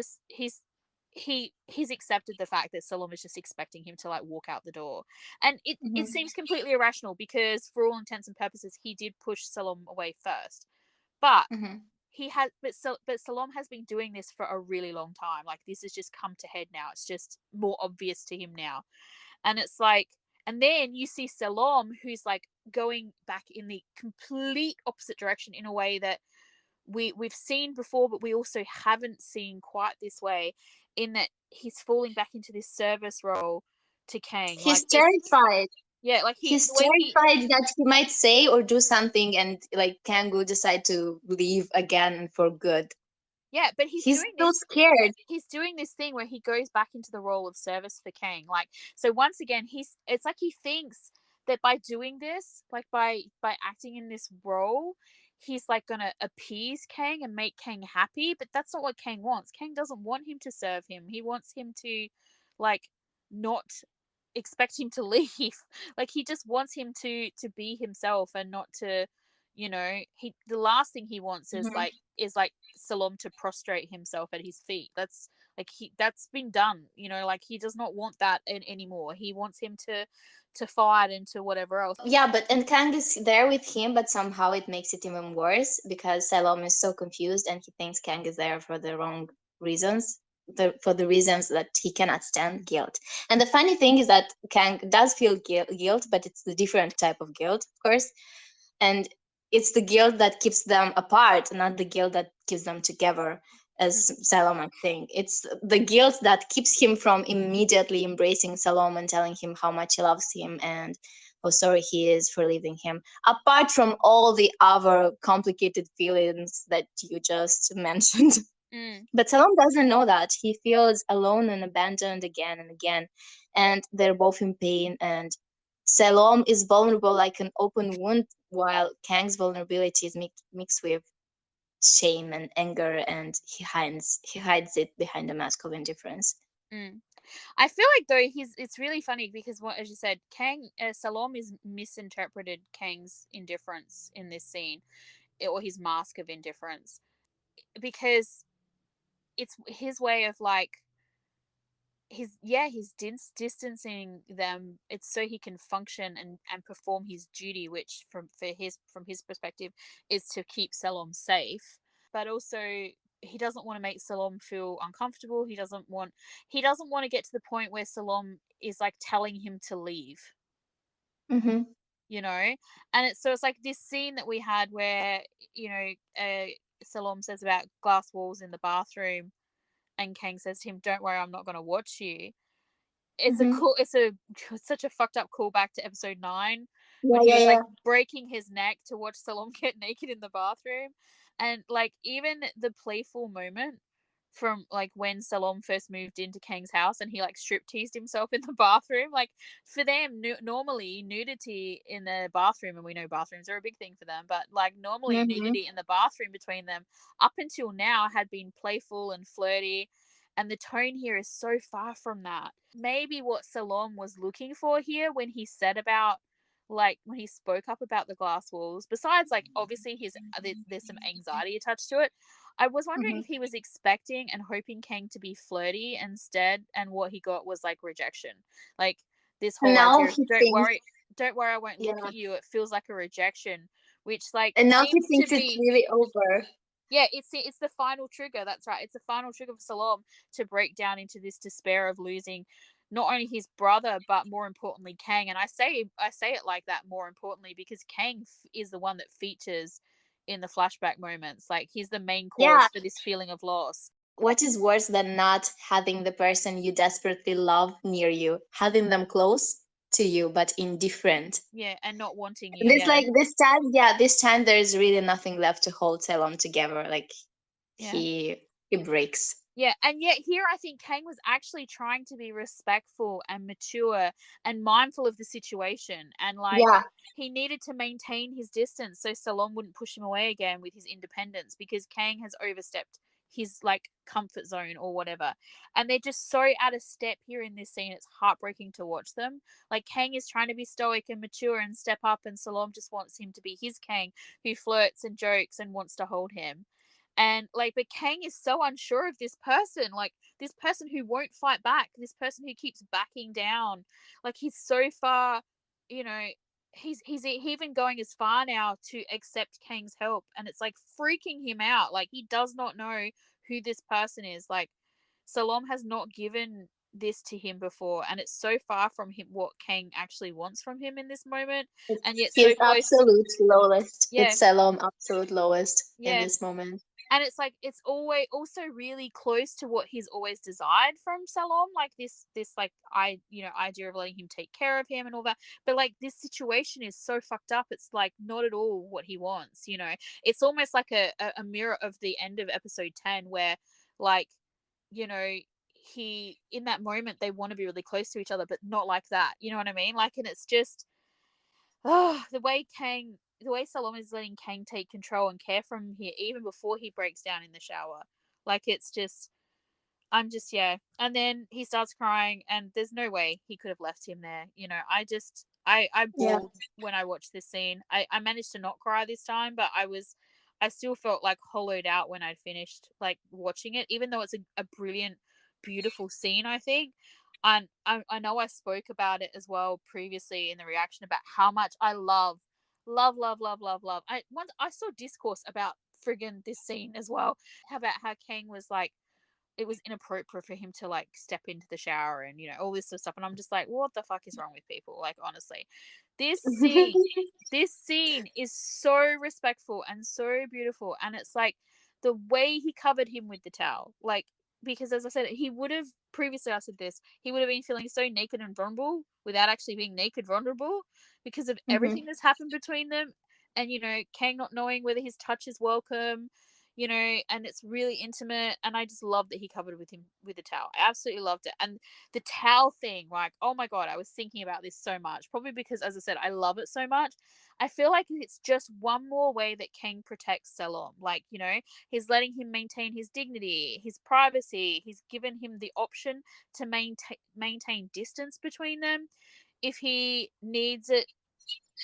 accepted the fact that Salom is just expecting him to, like, walk out the door. And it Mm-hmm. seems completely irrational because for all intents and purposes, he did push Salom away first. But Mm-hmm. but Salom has been doing this for a really long time. Like, this has just come to head now. It's just more obvious to him now. And it's like, and then you see Salom, who's like going back in the complete opposite direction in a way that we've seen before, but we also haven't seen quite this way, in that he's falling back into this service role to Kang. Like, He's it's, terrified. yeah, like, He's the way he, terrified that he might say or do something and like Kangoo decide to leave again and for good. yeah, but he's He's doing so this, scared. he's doing this thing where he goes back into the role of service for Kang. Like, so once again, it's like he thinks that by doing this, like, by acting in this role, he's like gonna appease Kang and make Kang happy. But that's not what Kang wants. Kang doesn't want him to serve him. He wants him to, like, not expect him to leave. Like, he just wants him to be himself and not to, he, the last thing he wants is Mhm. like Salom to prostrate himself at his feet. That's, like, that's been done. Like, he does not want that anymore. He wants him to fight and to whatever else. Yeah, but and Kang is there with him, but somehow it makes it even worse because Salom is so confused and he thinks Kang is there for the wrong reasons. for the reasons that he cannot stand guilt. And the funny thing is that Kang does feel guilt, but it's the different type of guilt, of course. And it's the guilt that keeps them apart, not the guilt that keeps them together, as Mm, Salom might think. It's the guilt that keeps him from immediately embracing Salom and telling him how much he loves him and how sorry he is for leaving him, apart from all the other complicated feelings that you just mentioned. mm, But Salom doesn't know that. He feels alone and abandoned again and again. And they're both in pain. And Salom is vulnerable like an open wound, while Kang's vulnerability is mixed with shame and anger, and he hides it behind a mask of indifference. mm. I feel like though it's really funny because what, as you said, Salom is misinterpreted Kang's indifference in this scene, or his mask of indifference, because it's his way of like he's distancing them. It's so he can function and perform his duty, which from his perspective is to keep Salom safe, but also he doesn't want to make Salom feel uncomfortable. He doesn't want to get to the point where Salom is like telling him to leave, Mm-hmm. you know. And it's like this scene that we had where, you know, Salom says about glass walls in the bathroom, and Kang says to him, "Don't worry, I'm not going to watch you." It's a Mm-hmm. cool it's a it's such a fucked up callback to episode 9 Yeah, when he yeah, was like yeah. breaking his neck to watch Salom get naked in the bathroom. And like even the playful moment from like when Salom first moved into Kang's house and he like strip teased himself in the bathroom, like for them normally nudity in the bathroom, and we know bathrooms are a big thing for them, but like normally Mm-hmm. nudity in the bathroom between them up until now had been playful and flirty, and the tone here is so far from that. Maybe what Salom was looking for here when he said about, like when he spoke up about the glass walls, besides like obviously there's some anxiety attached to it. I was wondering Mm-hmm. if he was expecting and hoping Kang to be flirty instead, and what he got was like rejection. Like this whole Now idea of he thinks, don't worry, I won't look yeah, at you. It feels like a rejection, which like and now he seems to thinks it's be, really over. yeah, it's the final trigger. That's right. It's the final trigger for Salom to break down into this despair of losing not only his brother but more importantly Kang. And I say it like that, more importantly, because Kang is the one that features in the flashback moments. Like he's the main Yeah, cause for this feeling of loss. what is worse than not having the person you desperately love near you, having them close to you but indifferent? Yeah, and not wanting you. This Yeah, like this time, yeah, this time there's really nothing left to hold Telom together. Like yeah. he breaks. Yeah, and yet here I think Kang was actually trying to be respectful and mature and mindful of the situation, and like Yeah, he needed to maintain his distance so Salom wouldn't push him away again with his independence, because Kang has overstepped his like comfort zone or whatever. And they're just so out of step here in this scene. It's heartbreaking to watch them. Like Kang is trying to be stoic and mature and step up, and Salom just wants him to be his Kang who flirts and jokes and wants to hold him. And like, but Kang is so unsure of this person, like this person who won't fight back, this person who keeps backing down. Like he's so far, you know, he's even going as far now to accept Kang's help, and it's like freaking him out. Like he does not know who this person is. Like Salom has not given this to him before, and it's so far from him what Kang actually wants from him in this moment, and it's yet so his close. absolute lowest. Yeah, It's Telom absolute lowest in yeah. this moment. And it's like it's always also really close to what he's always desired from Salom, like this like idea of letting him take care of him and all that. But like this situation is so fucked up. It's like not at all what he wants. It's almost like a mirror of the end of episode 10, where like you know he in that moment they want to be really close to each other, but not like that. You know what I mean? Like, and it's just the way Salome is letting Kang take control and care from him here, even before he breaks down in the shower. Like, it's just, I'm just, yeah. And then he starts crying, and there's no way he could have left him there. I Yeah, bawled when I watched this scene. I managed to not cry this time, but I still felt like hollowed out when I'd finished like watching it, even though it's a brilliant, beautiful scene, I think. And I know I spoke about it as well previously in the reaction about how much I love, love, love, love, love, love. I saw discourse about friggin' this scene as well. How about how Kang was like it was inappropriate for him to like step into the shower and all this sort of stuff. And I'm just like, what the fuck is wrong with people? Like, honestly, this scene, this scene is so respectful and so beautiful, and it's like the way he covered him with the towel, like, because as I said, he would have previously, I said this, he would have been feeling so naked and vulnerable without actually being naked vulnerable because of everything Mhm. that's happened between them. And Kang not knowing whether his touch is welcome, and it's really intimate. And I just love that he covered with him with a towel. I absolutely loved it. And the towel thing, like, oh my God, I was thinking about this so much. Probably because, as I said, I love it so much. I feel like it's just one more way that Kang protects Salom. Like, he's letting him maintain his dignity, his privacy. He's given him the option to maintain distance between them if he needs it.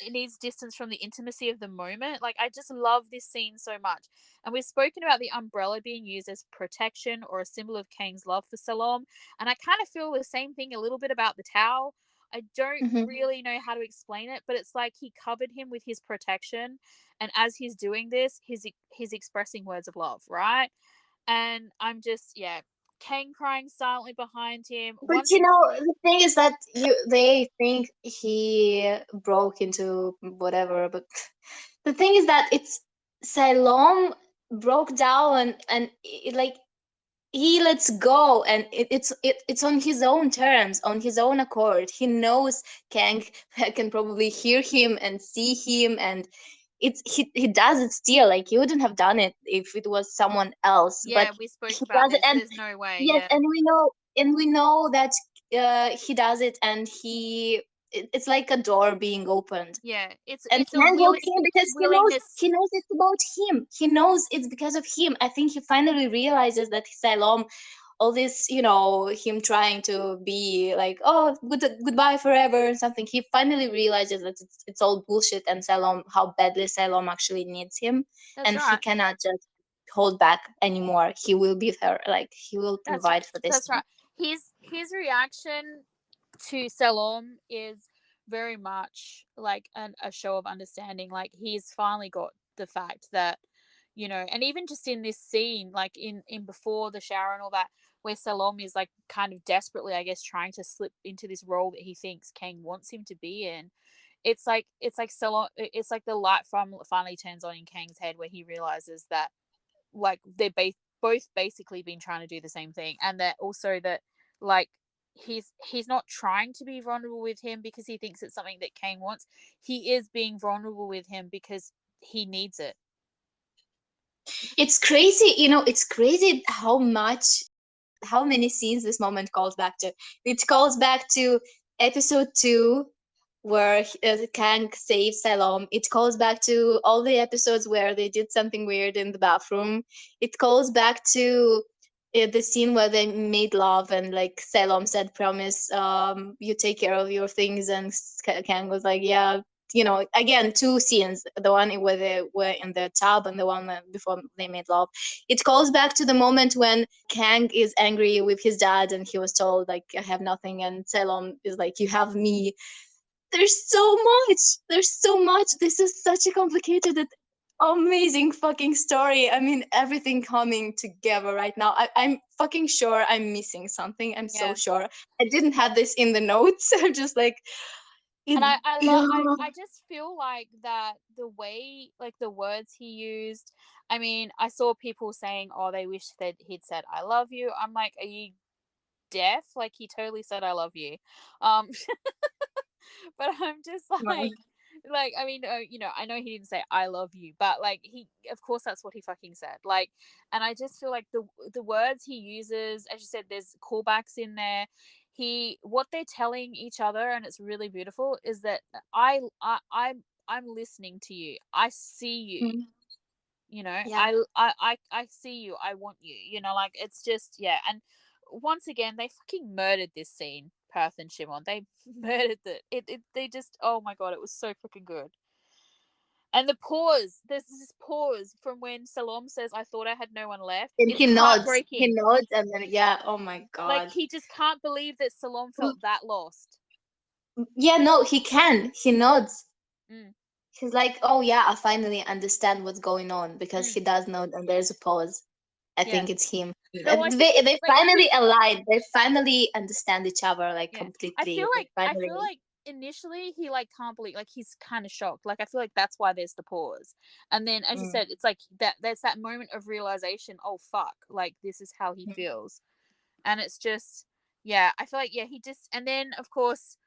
It needs distance from the intimacy of the moment. Like, I just love this scene so much. And we've spoken about the umbrella being used as protection or a symbol of Kang's love for Salom. And I kind of feel the same thing a little bit about the towel. I don't Mhm. really know how to explain it, but it's like he covered him with his protection. And as he's doing this, he's expressing words of love, right? And I'm just, yeah, Kang crying silently behind him. But Once, the thing is that they think he broke into whatever, but the thing is that it's Salom broke down and like he lets go, and it's on his own terms, on his own accord. He knows Kang can probably hear him and see him, and he does it still. Like, he wouldn't have done it if it was someone else, but yeah, we spoke he about does it. this. And There's no way. yes, Yeah. and we know that he does it, and it's like a door being opened, Yeah, it's and it's a Kang walks in because he knows willingness. he knows it's about him. He knows it's because of him. I think he finally realizes that Salom, all this, him trying to be like, oh, goodbye forever and something. He finally realizes that it's all bullshit, and Salom, how badly Salom actually needs him, That's and he right. cannot just hold back anymore. He will be her. Like, he will That's provide for this that's thing. right. His reaction to Salom is very much like a show of understanding. Like, he's finally got the fact that, and even just in this scene, like in before the shower and all that, where Salom is like kind of desperately, I guess, trying to slip into this role that he thinks Kang wants him to be in. It's like Salom. It's like the light from finally turns on in Kang's head where he realizes that, like, they're both basically been trying to do the same thing, and that also that, like, he's not trying to be vulnerable with him because he thinks it's something that Kane wants. He is being vulnerable with him because he needs it. It's crazy, it's crazy how many scenes this moment calls back to. It calls back to episode 2, where Kang saves Salom. It calls back to all the episodes where they did something weird in the bathroom. It calls back to the scene where they made love, and like Salom said, "Promise, you take care of your things," and Kang was like, "Yeah." Again, two scenes: the one where they were in the tub, and the one before they made love. It calls back to the moment when Kang is angry with his dad, and he was told, like, I have nothing, and Salom is like, you have me. There's so much. This is such a complicated and amazing fucking story. I mean, everything coming together right now. I'm fucking sure I'm missing something. I'm so Yeah. sure. I didn't have this in the notes. I'm just like, it And I love yeah. I just feel like that the way, like, the words he used. I mean, I saw people saying, oh, they wish that he'd said I love you. I'm like, are you deaf? Like, he totally said I love you. um but I'm just like, I mean, I know he didn't say I love you, but like, he, of course, that's what he fucking said. Like, and I just feel like the words he uses, as you said, there's callbacks in there. What they're telling each other, and it's really beautiful, is that I'm listening to you. I see you. Mm, yeah. I see you. I want you. Like, it's just, yeah. And once again, they fucking murdered this scene. Perth and Chimon, they murdered it. They just, oh my God, it was so freaking good. And the pause, there's this pause from when Salom says, I thought I had no one left. And It's he nods. He heartbreaking. nods, and then yeah. Oh my Like, god. he just can't believe that Salom felt that lost. Yeah. No, he can. He nods. Mm, He's like, oh yeah, I finally understand what's going on, because mm. he does know, and there's a pause. I Yeah. think it's him. No, I think it's They like finally aligned. They finally understand each other like yeah. I completely. feel They like I feel finally. like initially he like can't believe like he's kind of shocked. Like I feel like that's why there's the pause. And then as you Mm, said, it's like that there's that moment of realization, oh fuck, like this is how he mm, feels. And it's just yeah, I feel like yeah, he just and then of course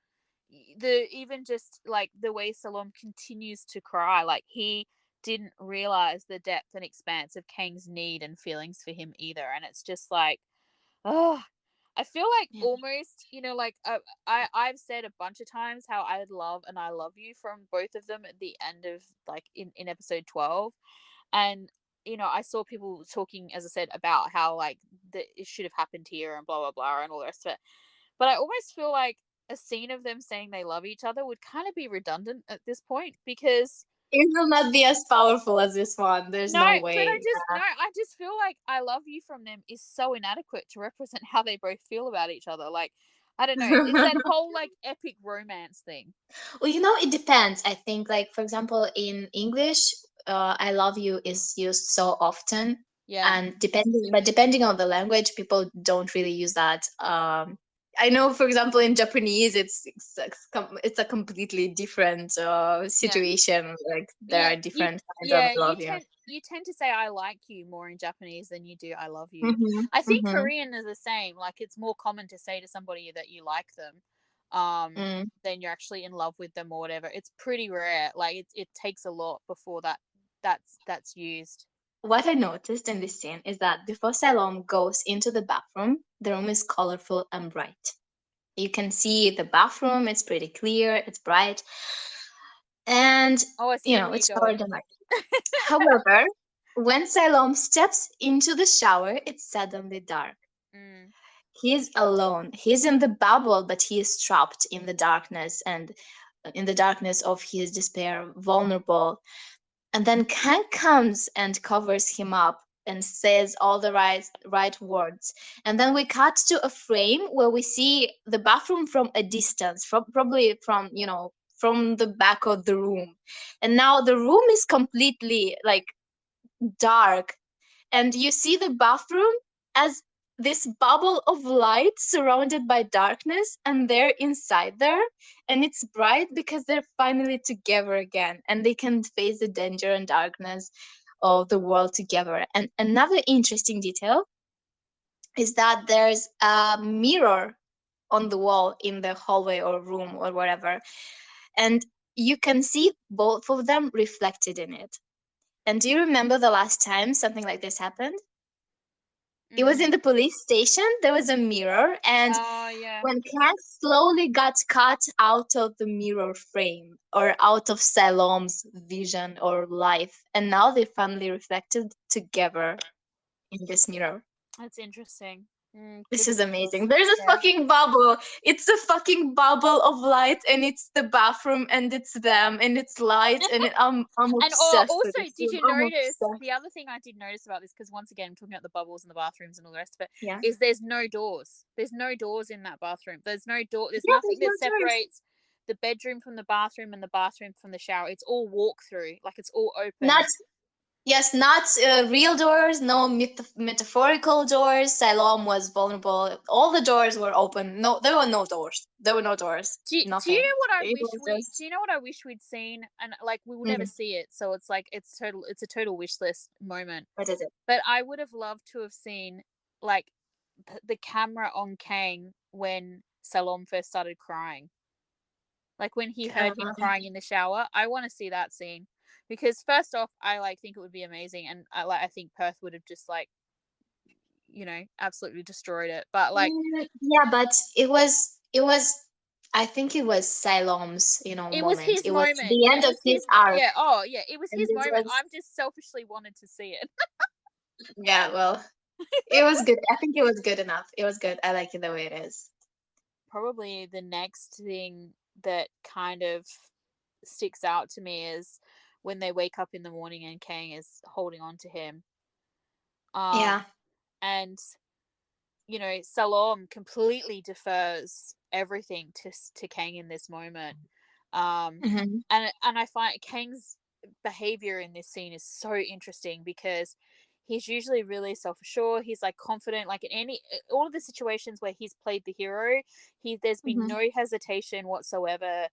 the even just like the way Salom continues to cry, like he didn't realize the depth and expanse of Kang's need and feelings for him either. And it's just like, oh, I feel like yeah. almost, like I've said a bunch of times how I love and I love you from both of them at the end of like in episode 12, and I saw people talking, as I said, about how like it should have happened here and blah blah blah and all the rest of it. But I almost feel like a scene of them saying they love each other would kind of be redundant at this point because It will not be as powerful as this one. There's no, no but I way. just no, I just feel like I love you from them is so inadequate to represent how they both feel about each other. Like, I don't know. It's that whole like epic romance thing. Well, it depends. I think, like, for example, in English, "I love you" is used so often, Yeah. and depending on the language, people don't really use that. I know, for example, in Japanese, it's a completely different Yeah. situation. Like, there Yeah. are You different kinds of yeah, love. Yeah. you tend to say I like you more in Japanese than you do I love you. Mm-hmm. I think Mm-hmm. Korean is the same. Like it's more common to say to somebody that you like them Mm. than you're actually in love with them or whatever. It's pretty rare. Like it takes a lot before that's used. What I noticed in this scene is that before Salom goes into the bathroom, the room is colorful and bright. You can see the bathroom, it's pretty clear, it's bright, and Oh, I see where you're it's covered going. in light. However, when Salom steps into the shower, it's suddenly dark. Mm, He's alone. He's in the bubble, but he is trapped in the darkness, and in the darkness of his despair, vulnerable. And then Kang comes and covers him up and says all the right words. And then we cut to a frame where we see the bathroom from a distance, probably from the back of the room. And now the room is completely like dark, and you see the bathroom as this bubble of light surrounded by darkness, and they're inside there, and it's bright because they're finally together again and they can face the danger and darkness of the world together. And another interesting detail is that there's a mirror on the wall in the hallway or room or whatever, and you can see both of them reflected in it. And do you remember the last time something like this happened? It was mm. in the police station. There was a mirror, and Oh yeah. when Cat slowly got cut out of the mirror frame or out of Salom's vision or life, and now they finally reflected together in this mirror. That's interesting. This Good is visuals. amazing. There's a Yeah. fucking bubble. It's a fucking bubble of light, and it's the bathroom, and it's them, and it's light, and I'm And obsessed with also, this did film. you I'm notice obsessed. the other thing I did notice about this? Because once again, I'm talking about the bubbles and the bathrooms and all the rest of it. Yeah. Is there's no doors. There's no doors in that bathroom. There's no door. There's Yeah, nothing there's no that choice. separates the bedroom from the bathroom and the bathroom from the shower. It's all walk through. Like it's all Not open. Yes, not real doors, no metaphorical doors. Siloam was vulnerable. All the doors were open. No, there were no doors. There were no doors. Do you Nothing. know what I It wish was we do just. you know what I wish we'd seen, and like we will never Mm, see it, so it's like it's a total wish list moment. what is it? But I would have loved to have seen like the camera on Kang when Salom first started crying. Like when he heard him Um, crying in the shower. I want to see that scene. Because first off, I like think it would be amazing, and I think Perth would have just like, absolutely destroyed it. But like yeah, but it was. I think it was Siloam's, it was moment. his It was moment. the It end of was his his arc, yeah, oh yeah, it was and his this moment. was. I'm just selfishly wanted to see it. Yeah, well, it was good. I think it was good enough. It was good. I like it the way it is. Probably the next thing that kind of sticks out to me is when they wake up in the morning and Kang is holding on to him. Yeah. And Salom completely defers everything to Kang in this moment. Um, Hmm. and I find Kang's behavior in this scene is so interesting because He's usually really self-assured. He's like confident, like in any all of the situations where he's played the hero, there's been Mhm. no hesitation whatsoever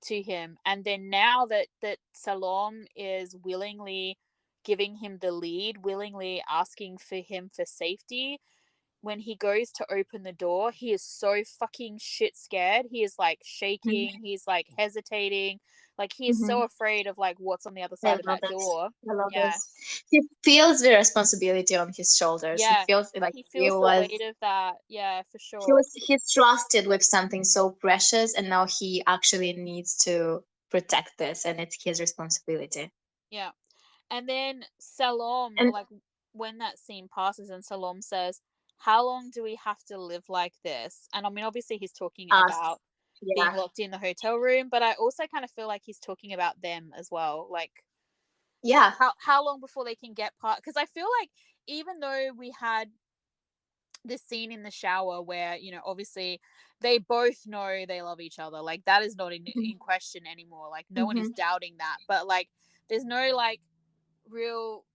to him. And then now that Salom is willingly giving him the lead, willingly asking for him for safety, when he goes to open the door, he is so fucking shit scared. He is like Mhm. shaking, he's like hesitating, like he is so Mhm. afraid of like what's on the other I side of love that it. door. I love Yeah. this. He feels the responsibility on his shoulders. He Yeah. feels like He feels the weight of that. Yeah, for sure. he's trusted with something so precious, and now he actually needs to protect this, and it's his responsibility. Yeah. And then Salom, And like when that scene passes and Salom says, "How long do we have to live like this?" And I mean, obviously, he's talking us, about being yeah. locked in the hotel room, but I also kind of feel like he's talking about them as well. Like, Yeah. how long before they can get part? Because I feel like even though we had this scene in the shower where, obviously they both know they love each other, like that is not in question anymore. Like no one is Hmm. doubting that. But like there's no like real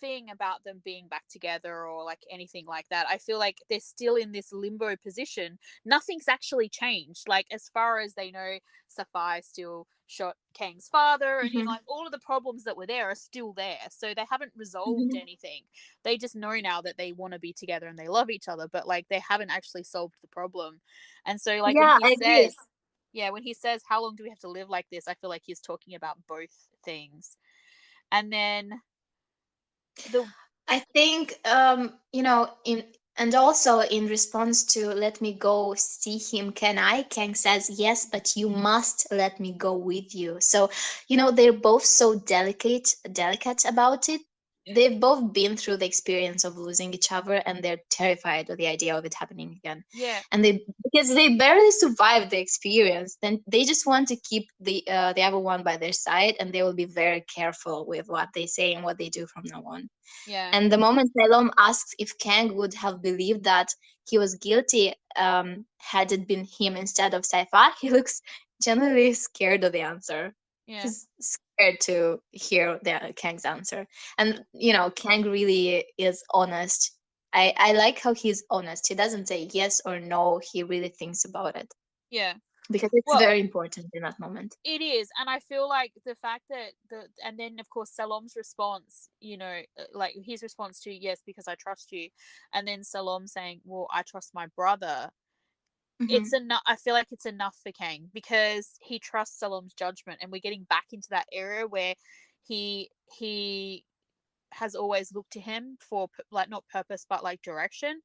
thing about them being back together or like anything like that. I feel like they're still in this limbo position. Nothing's actually changed. Like as far as they know, Sapphire still shot Kang's father, and Hmm. like all of the problems that were there are still there. So they haven't resolved Hmm. anything. They just know now that they want to be together and they love each other, but like they haven't actually solved the problem. And so like when Yeah, he I agree. says, yeah, when he says how long do we have to live like this, I feel like he's talking about both things. And then the I think in and also in response to "Let me go see him, can I?" Kang says, "Yes, but you must let me go with you." So, they're both so delicate about it. They've both been through the experience of losing each other, and they're terrified of the idea of it happening again. yeah, And because they barely survived the experience, then they just want to keep the other one by their side, and they will be very careful with what they say and what they do from now on. yeah, And the moment Salom asks if Kang would have believed that he was guilty, had it been him instead of Saifa, he looks genuinely scared of the answer. yeah, He's scared to hear Kang's answer. And, Kang really is honest. I like how he's honest. He doesn't say yes or no, he really thinks about it yeah. because it's Well, very important in that moment. it is, and I feel like the fact that and then of course Salom's response, like his response to yes because I trust you, and then Salom saying, "Well, I trust my brother." It's Hmm. enough. I feel like it's enough for Kang because he trusts Salom's judgment, and we're getting back into that era where he has always looked to him for like not purpose but like direction.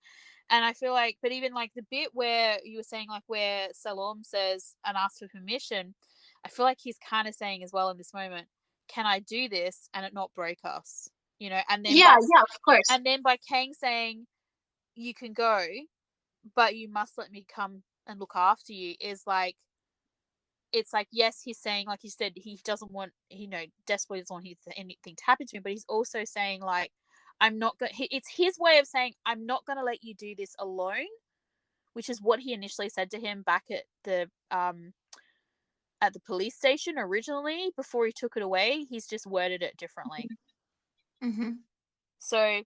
And I feel like, but even like the bit where you were saying like where Salom says and asks for permission, I feel like he's kind of saying as well in this moment, can I do this and it not break us? And then Yeah, yeah, of course. by Kang saying you can go, but you must let me come and look after you is like, it's like yes he's saying like you said he doesn't want desperately doesn't want anything to happen to him, but he's also saying like I'm not going it's his way of saying I'm not going to let you do this alone, which is what he initially said to him back at the police station originally before he took it away. He's just worded it differently. Hmm. So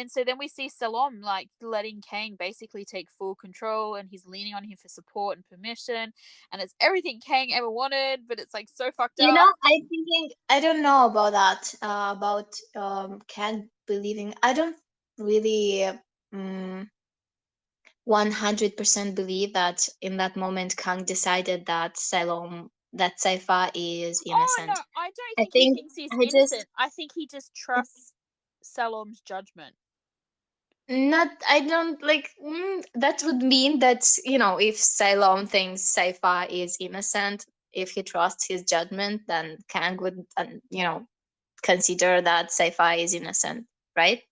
so then we see Salom like letting Kang basically take full control, and he's leaning on him for support and permission, and it's everything Kang ever wanted, but it's like so fucked up. I'm thinking, I don't know about that, about Ken believing. I don't really 100% believe that in that moment Kang decided that Saifa is Oh no, innocent. I don't I think he think thinks he's I just innocent. I think he just trusts Salom's judgment. not. I don't like. That would mean that if Salom thinks Saifa is innocent, if he trusts his judgment, then Kang would, consider that Saifa is innocent, right?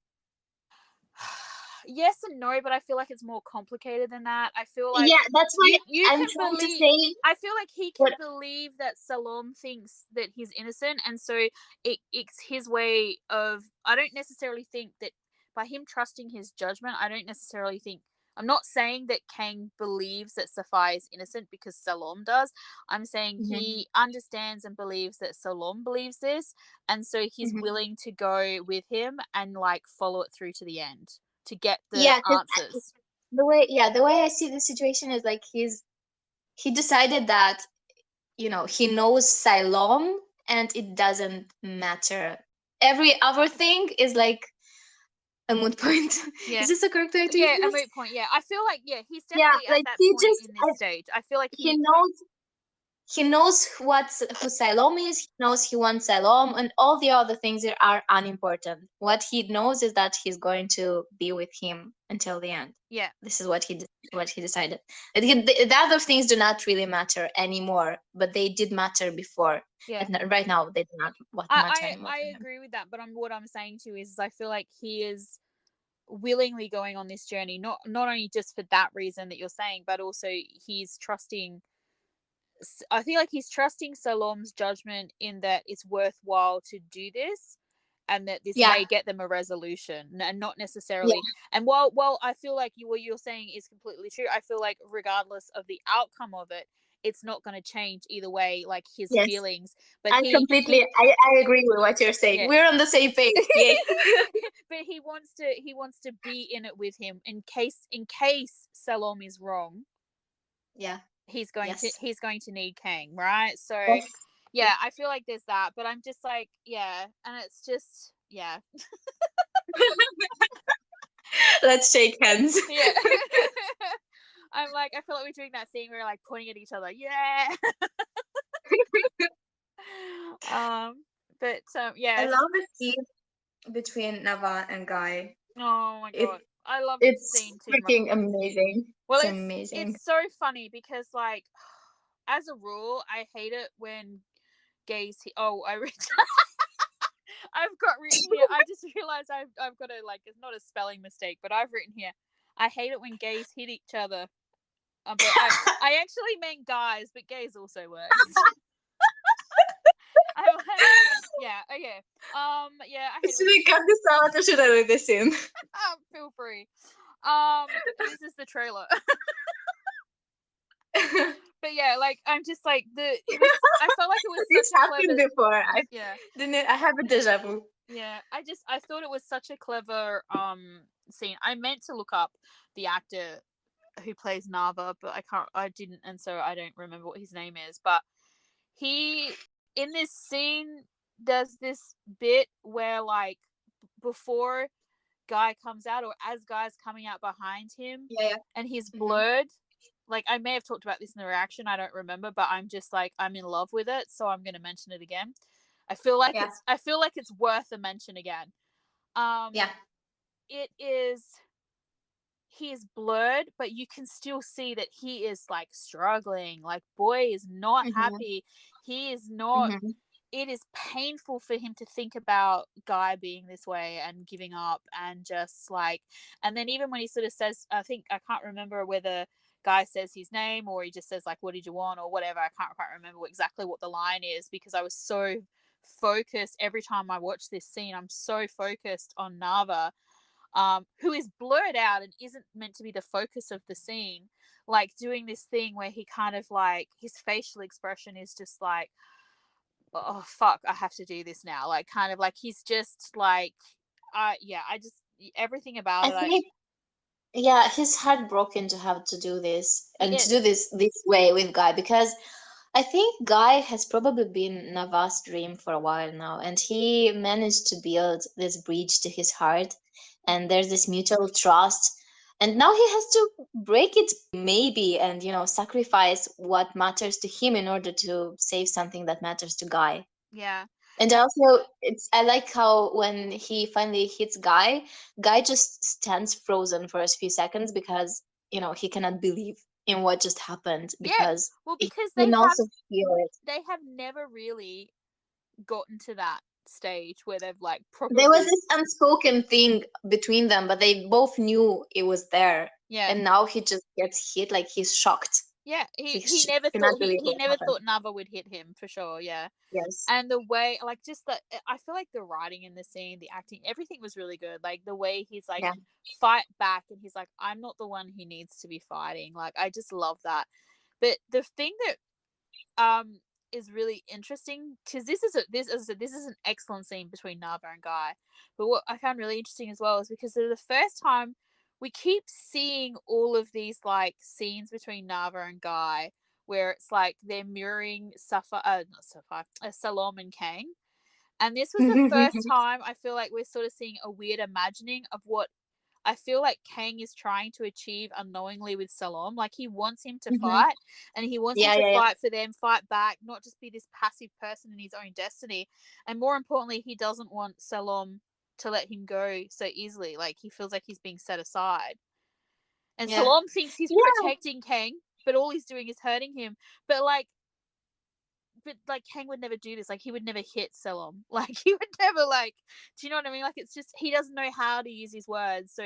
Yes and no, but I feel like it's more complicated than that. I feel like Yeah, that's you why you I'm can trying to believe. say I feel like he what. can believe that Salom thinks that he's innocent, and so it's his way of. I don't necessarily think that by him trusting his judgment. I don't necessarily think. I'm not saying that Kang believes that Sapphire is innocent because Salom does. I'm saying Mhm. he understands and believes that Salom believes this, and so he's Mhm. willing to go with him and like follow it through to the end to get the Yeah, 'cause answers. the way I see the situation is like he decided that, he knows Siloam and it doesn't matter. Every other thing is like a moot point. Yeah. Is this the correct way to use Yeah, a this? moot point. Yeah, I feel like he's Yeah, definitely at like that he point just in this stage. I feel like he knows who Siloam is. He knows he wants Siloam, and all the other things are unimportant. What he knows is that he's going to be with him until the end. yeah, This is what he decided. And the other things do not really matter anymore, but they did matter before. yeah. And right now, they do not matter anymore I for him. agree with that, but what I'm saying to you is I feel like he is willingly going on this journey, not only just for that reason that you're saying, but also he's trusting. I feel like he's trusting Salom's judgment in that it's worthwhile to do this, and that this Yeah, may get them a resolution, and not yeah, necessarily. And while I feel like what you're saying is completely true, I feel like regardless of the outcome of it, it's not going to change either way. Like his yes. feelings, but I completely, I agree with what you're saying. yeah. We're on the same page. Yay. But he wants to be in it with him in case Salom is wrong. Yeah. He's going to Yes. he's going to need Kang, right? So Yes. yeah, I feel like there's that, but I'm just like, yeah, and it's just yeah. Let's shake hands. Yeah. I'm like, I feel like we're doing that thing where we're like pointing at each other. Yeah. um but I yes. love the scene between Nava and Guy. Oh my It god. I love this it's scene too much. freaking amazing. Well, It's it's amazing. so funny because like as a rule, I hate it when gays. Oh, I've got written here. I just realized I've got a like. It's not a spelling mistake, but I've written here. I hate it when gays hit each other. But I actually meant guys, but gays also works. I'm like, yeah, okay. Yeah, I hate it Should when. I cut this out or should I leave this in? Feel free. This is the trailer. But yeah, like I'm just like it was. I felt like it was This such a happened clever. before. I Yeah. didn't. I have a deja vu. Yeah, I thought it was such a clever scene. I meant to look up the actor who plays Nava, but I didn't, and so I don't remember what his name is. But he in this scene does this bit where like before Guy comes out or as Guy's coming out behind him Yeah, yeah. and he's Hmm. blurred. Like I may have talked about this in the reaction, I don't remember, but I'm just like I'm in love with it, so I'm gonna mention it again. Yeah, I feel like it's worth a mention again. yeah. It is he is blurred, but you can still see that he is like struggling. Like boy is not Hmm. happy. He is not. Hmm. It is painful for him to think about Guy being this way and giving up and just like, and then even when he sort of says, I think I can't remember whether Guy says his name or he just says like, "What did you want?" or whatever. I can't quite remember exactly what the line is because I was so focused every time I watch this scene. I'm so focused on Nava, who is blurred out and isn't meant to be the focus of the scene, like doing this thing where he kind of like his facial expression is just like, oh fuck, I have to do this now. Like kind of like he's just like, yeah, I just everything about I it. think, yeah, he's heartbroken to have to do this He and to do is, this way with Guy because I think Guy has probably been Nava's dream for a while now, and he managed to build this bridge to his heart, and there's this mutual trust. And now he has to break it, maybe, and sacrifice what matters to him in order to save something that matters to Guy. yeah, And also, I like how when he finally hits Guy just stands frozen for a few seconds because he cannot believe in what just happened yeah. because Well, he because can also feel it. they have never really gotten to that stage where they've like There was properly, this unspoken thing between them, but they both knew it was there. yeah, And now he just gets hit, like he's shocked. Yeah, He he never cannot thought believe he what never happened. thought Nava would hit him for sure. Yeah, Yes. and the way, like, just the I feel like the writing in the scene, the acting, everything was really good. Like the way he's like Yeah. fight back, and he's like, I'm not the one who needs to be fighting. Like I just love that. But the thing that is really interesting, because this as I said, this is an excellent scene between Nava and Guy. But what I found really interesting as well is because they're the first time we keep seeing all of these like scenes between Nava and Guy where it's like they're mirroring Safa not Safa Salom and Kang. And this was the first time I feel like we're sort of seeing a weird imagining of what I feel like Kang is trying to achieve unknowingly with Salom. Like he wants him to Mhm. fight, and he wants him Yeah, to yeah, yeah. fight for them, fight back, not just be this passive person in his own destiny. And more importantly, he doesn't want Salom to let him go so easily. Like he feels like he's being set aside. And Yeah. Salom thinks he's Yeah. protecting Kang, but all he's doing is hurting him. But like Kang would never do this. Like he would never hit Selom. Like he would never like. Do you know what I mean? Like it's just he doesn't know how to use his words. So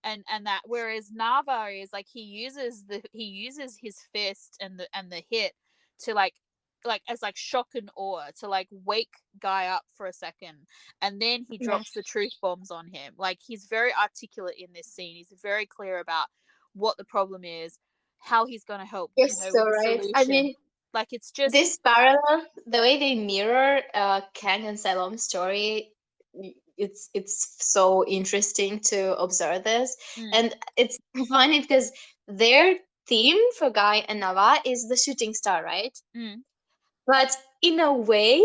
and that, whereas Nava is like he uses his fist and the hit to like as like shock and awe to like wake Guy up for a second, and then he Yeah. drops the truth bombs on him. Like he's very articulate in this scene. He's very clear about what the problem is, how he's going to help, Yes, so with the right. I solution. mean, Like it's just this parallel, the way they mirror Kang and Salom's story, it's so interesting to observe this, mm, and it's funny because their theme for Guy and Nava is the shooting star, right? mm, But in a way,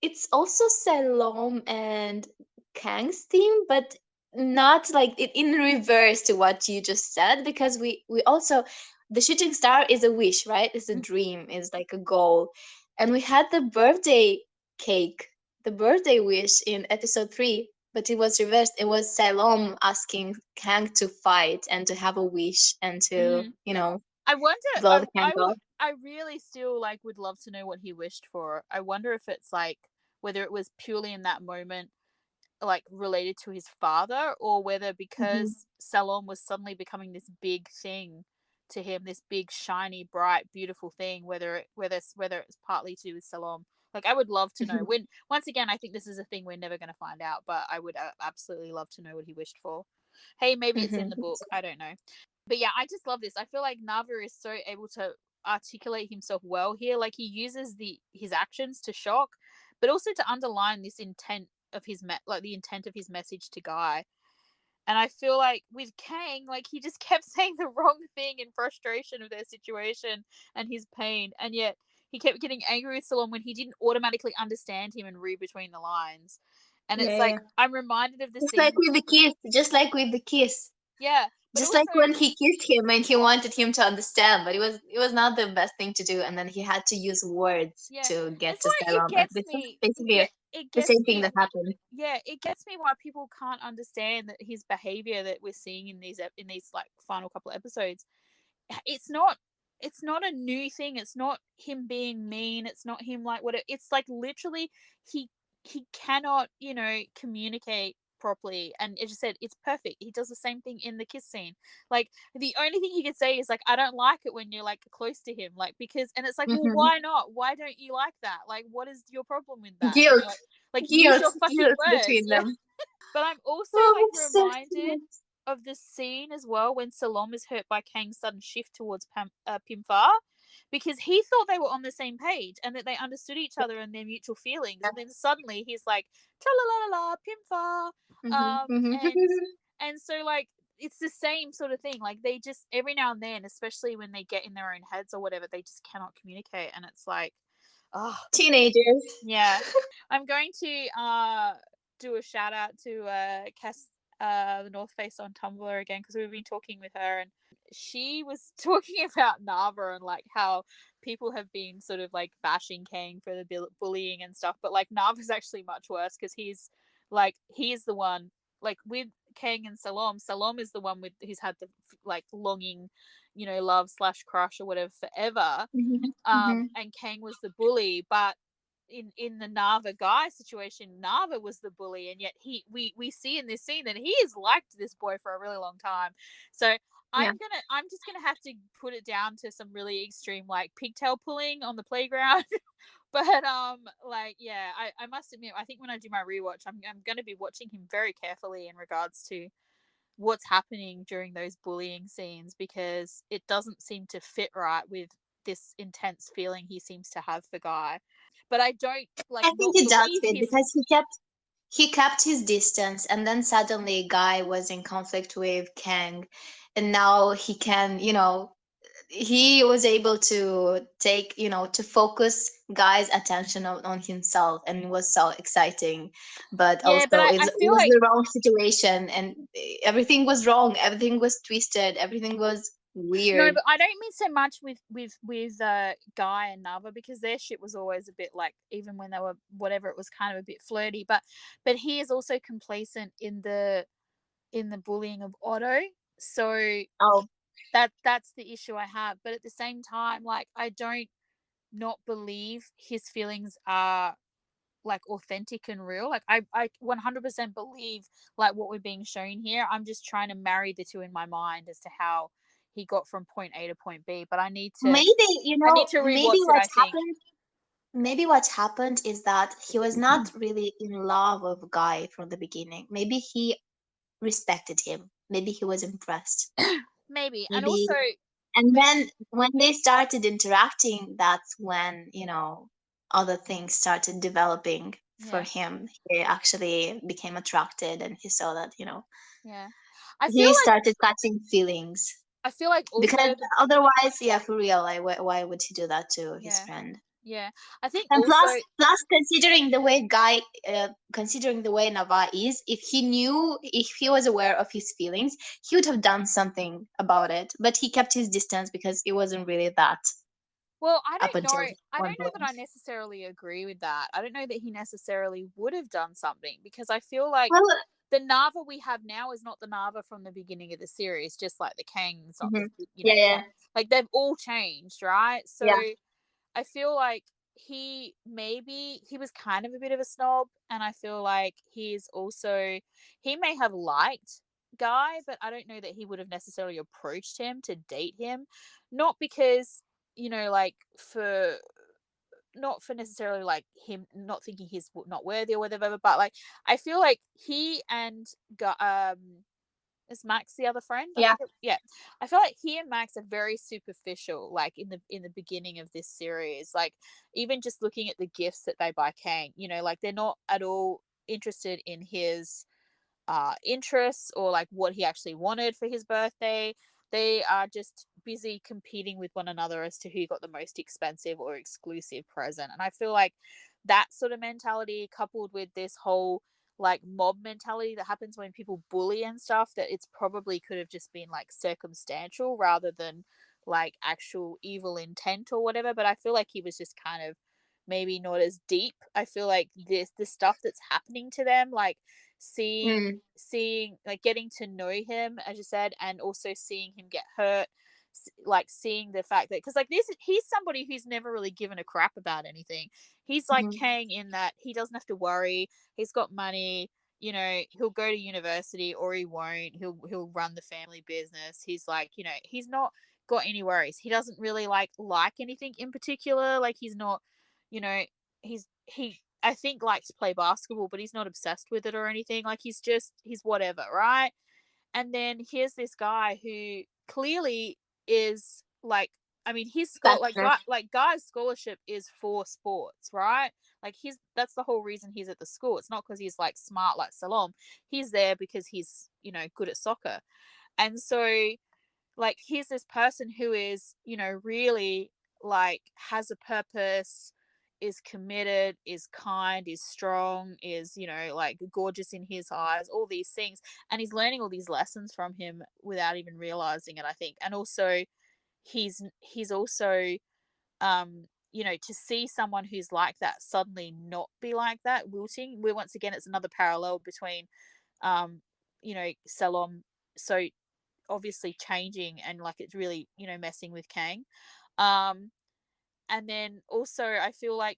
it's also Salom and Kang's theme, but not like it in reverse to what you just said, because we also, the shooting star is a wish, right? It's a mm, dream, is like a goal. And we had the birthday cake, the birthday wish in episode 3, but it was reversed. It was Salom asking Kang to fight and to have a wish and to, mm. I wonder. blow the candle. I really still like would love to know what he wished for. I wonder if it's like whether it was purely in that moment, like related to his father, or whether Hmm. because Salon was suddenly becoming this big thing to him, this big shiny bright beautiful thing, whether it's partly to do with Salon. Like I would love to know. When once again, I think this is a thing we're never going to find out, but I would absolutely love to know what he wished for. Hey, maybe it's in Hmm. the book, I don't know. But yeah, I just love this. I feel like Nava is so able to articulate himself well here. Like he uses the his actions to shock, but also to underline this intent of his like the intent of his message to Guy. And I feel like with Kang, like he just kept saying the wrong thing in frustration of their situation and his pain, and yet he kept getting angry with Salon when he didn't automatically understand him and read between the lines. And Yeah, it's yeah. like I'm reminded of the Just like scene. with the kiss, just like with the kiss. Yeah, but Just like also when he kissed him and he wanted him to understand, but it was not the best thing to do, and then he had to use words yeah, to get it's to like it Salom. And gets this is me. basically It the gets same thing me. that happened. Yeah, it gets me why people can't understand that his behavior that we're seeing in these like final couple of episodes. It's not it's not a new thing. It's not him being mean. It's not him like what it's like literally he he cannot, communicate properly, and as you said, it's perfect. He does the same thing in the kiss scene. Like the only thing he could say is like, I don't like it when you're like close to him, like because and it's like, well, Hmm. why not? Why don't you like that? Like what is your problem with that? Guilt, Like use guilt, your fucking guilt words. between Yeah. them. But I'm also Oh, like it's so reminded cute. of the scene as well when Salom is hurt by Kang's sudden shift towards Pimfar, because he thought they were on the same page and that they understood each other and their mutual feelings, and then suddenly he's like tra la la la la Pimfar, Hmm. Hmm. and so like it's the same sort of thing. Like they just every now and then, especially when they get in their own heads or whatever, they just cannot communicate, and it's like, oh Teenagers. yeah. I'm going to do a shout out to Cass the North Face on Tumblr again, because we've been talking with her, and she was talking about Nava and like how people have been sort of like bashing Kang for the bullying and stuff, but like Nava's actually much worse because he's the one like with Kang and Salom. Salom is the one with who's had the like longing, love slash crush or whatever forever. Hmm. Hmm. And Kang was the bully, but in the Nava guy situation, Nava was the bully, and yet we see in this scene that he has liked this boy for a really long time. So Yeah. I'm just gonna have to put it down to some really extreme like pigtail pulling on the playground. But like yeah, I must admit, I think when I do my rewatch, I'm gonna be watching him very carefully in regards to what's happening during those bullying scenes, because it doesn't seem to fit right with this intense feeling he seems to have for Guy. But I don't like I think not it does believe fit his. because he kept his distance, and then suddenly Guy was in conflict with Kang, and now he can, he was able to take, to focus Guy's attention on himself, and it was so exciting. But Yeah, but also, I it feel was like the wrong situation, and everything was wrong. Everything was twisted. Everything was no, weird. but I don't mean so much with Guy and Nava, because their shit was always a bit like, even when they were whatever, it was kind of a bit flirty. But he is also complacent in the bullying of Otto. So Oh, that's the issue I have. But at the same time, like, I don't not believe his feelings are like authentic and real. Like I 100% believe like what we're being shown here. I'm just trying to marry the two in my mind as to how he got from point A to point B. But maybe, I need to maybe rewatch it, what I think. happened. Maybe what happened is that he was not really in love with Guy from the beginning. Maybe he respected him. Maybe he was impressed. Maybe. And Maybe, also and maybe then when they started interacting, that's when, other things started developing for yeah. him. He actually became attracted, and he saw that, Yeah. I feel he like started catching feelings. also Because otherwise, yeah, for real, like, why would he do that to his yeah. friend? Yeah. I think And also plus, considering the way Nava is, if he was aware of his feelings, he would have done something about it. But he kept his distance because it wasn't really that well, up until I one don't know that point. I necessarily agree with that. I don't know that he necessarily would have done something, because I feel like Well, the Nava we have now is not the Nava from the beginning of the series, just like the Kang's not the, mhm. you know, Yeah, Kang. yeah, Like, they've all changed, right? So yeah. I feel like he was kind of a bit of a snob, and I feel like he may have liked Guy, but I don't know that he would have necessarily approached him to date him. Not because, like, for not for necessarily like him not thinking he's not worthy or whatever, but like I feel like he and is Max the other friend? I Yeah. think yeah. I feel like he and Max are very superficial, like in the beginning of this series. Like, even just looking at the gifts that they buy Kang, like they're not at all interested in his interests or like what he actually wanted for his birthday. They are just busy competing with one another as to who got the most expensive or exclusive present. And I feel like that sort of mentality, coupled with this whole like mob mentality that happens when people bully and stuff, that it's probably could have just been like circumstantial rather than like actual evil intent or whatever. But I feel like he was just kind of maybe not as deep. I feel like the stuff that's happening to them, like Mm, seeing like getting to know him, as you said, and also seeing him get hurt, like seeing the fact that, because like this he's somebody who's never really given a crap about anything. He's like mhm, Kang in that he doesn't have to worry. He's got money. He'll go to university or he won't. He'll run the family business. He's like, he's not got any worries. He doesn't really like anything in particular. Like, he's not, you know he I think likes to play basketball, but he's not obsessed with it or anything. Like, he's whatever, right? And then here's this guy who clearly is like, I mean, his school passionate. like guy's scholarship is for sports, right? Like, that's the whole reason he's at the school. It's not because he's like smart like Salom. He's there because he's, good at soccer. And so, like, here's this person who is, really like has a purpose, is committed, is kind, is strong, is, like gorgeous in his eyes, all these things. And he's learning all these lessons from him without even realizing it, I think. And also he's also to see someone who's like that suddenly not be like that, wilting. We Once again, it's another parallel between Salom so obviously changing, and like it's really, messing with Kang. Um and then also I feel like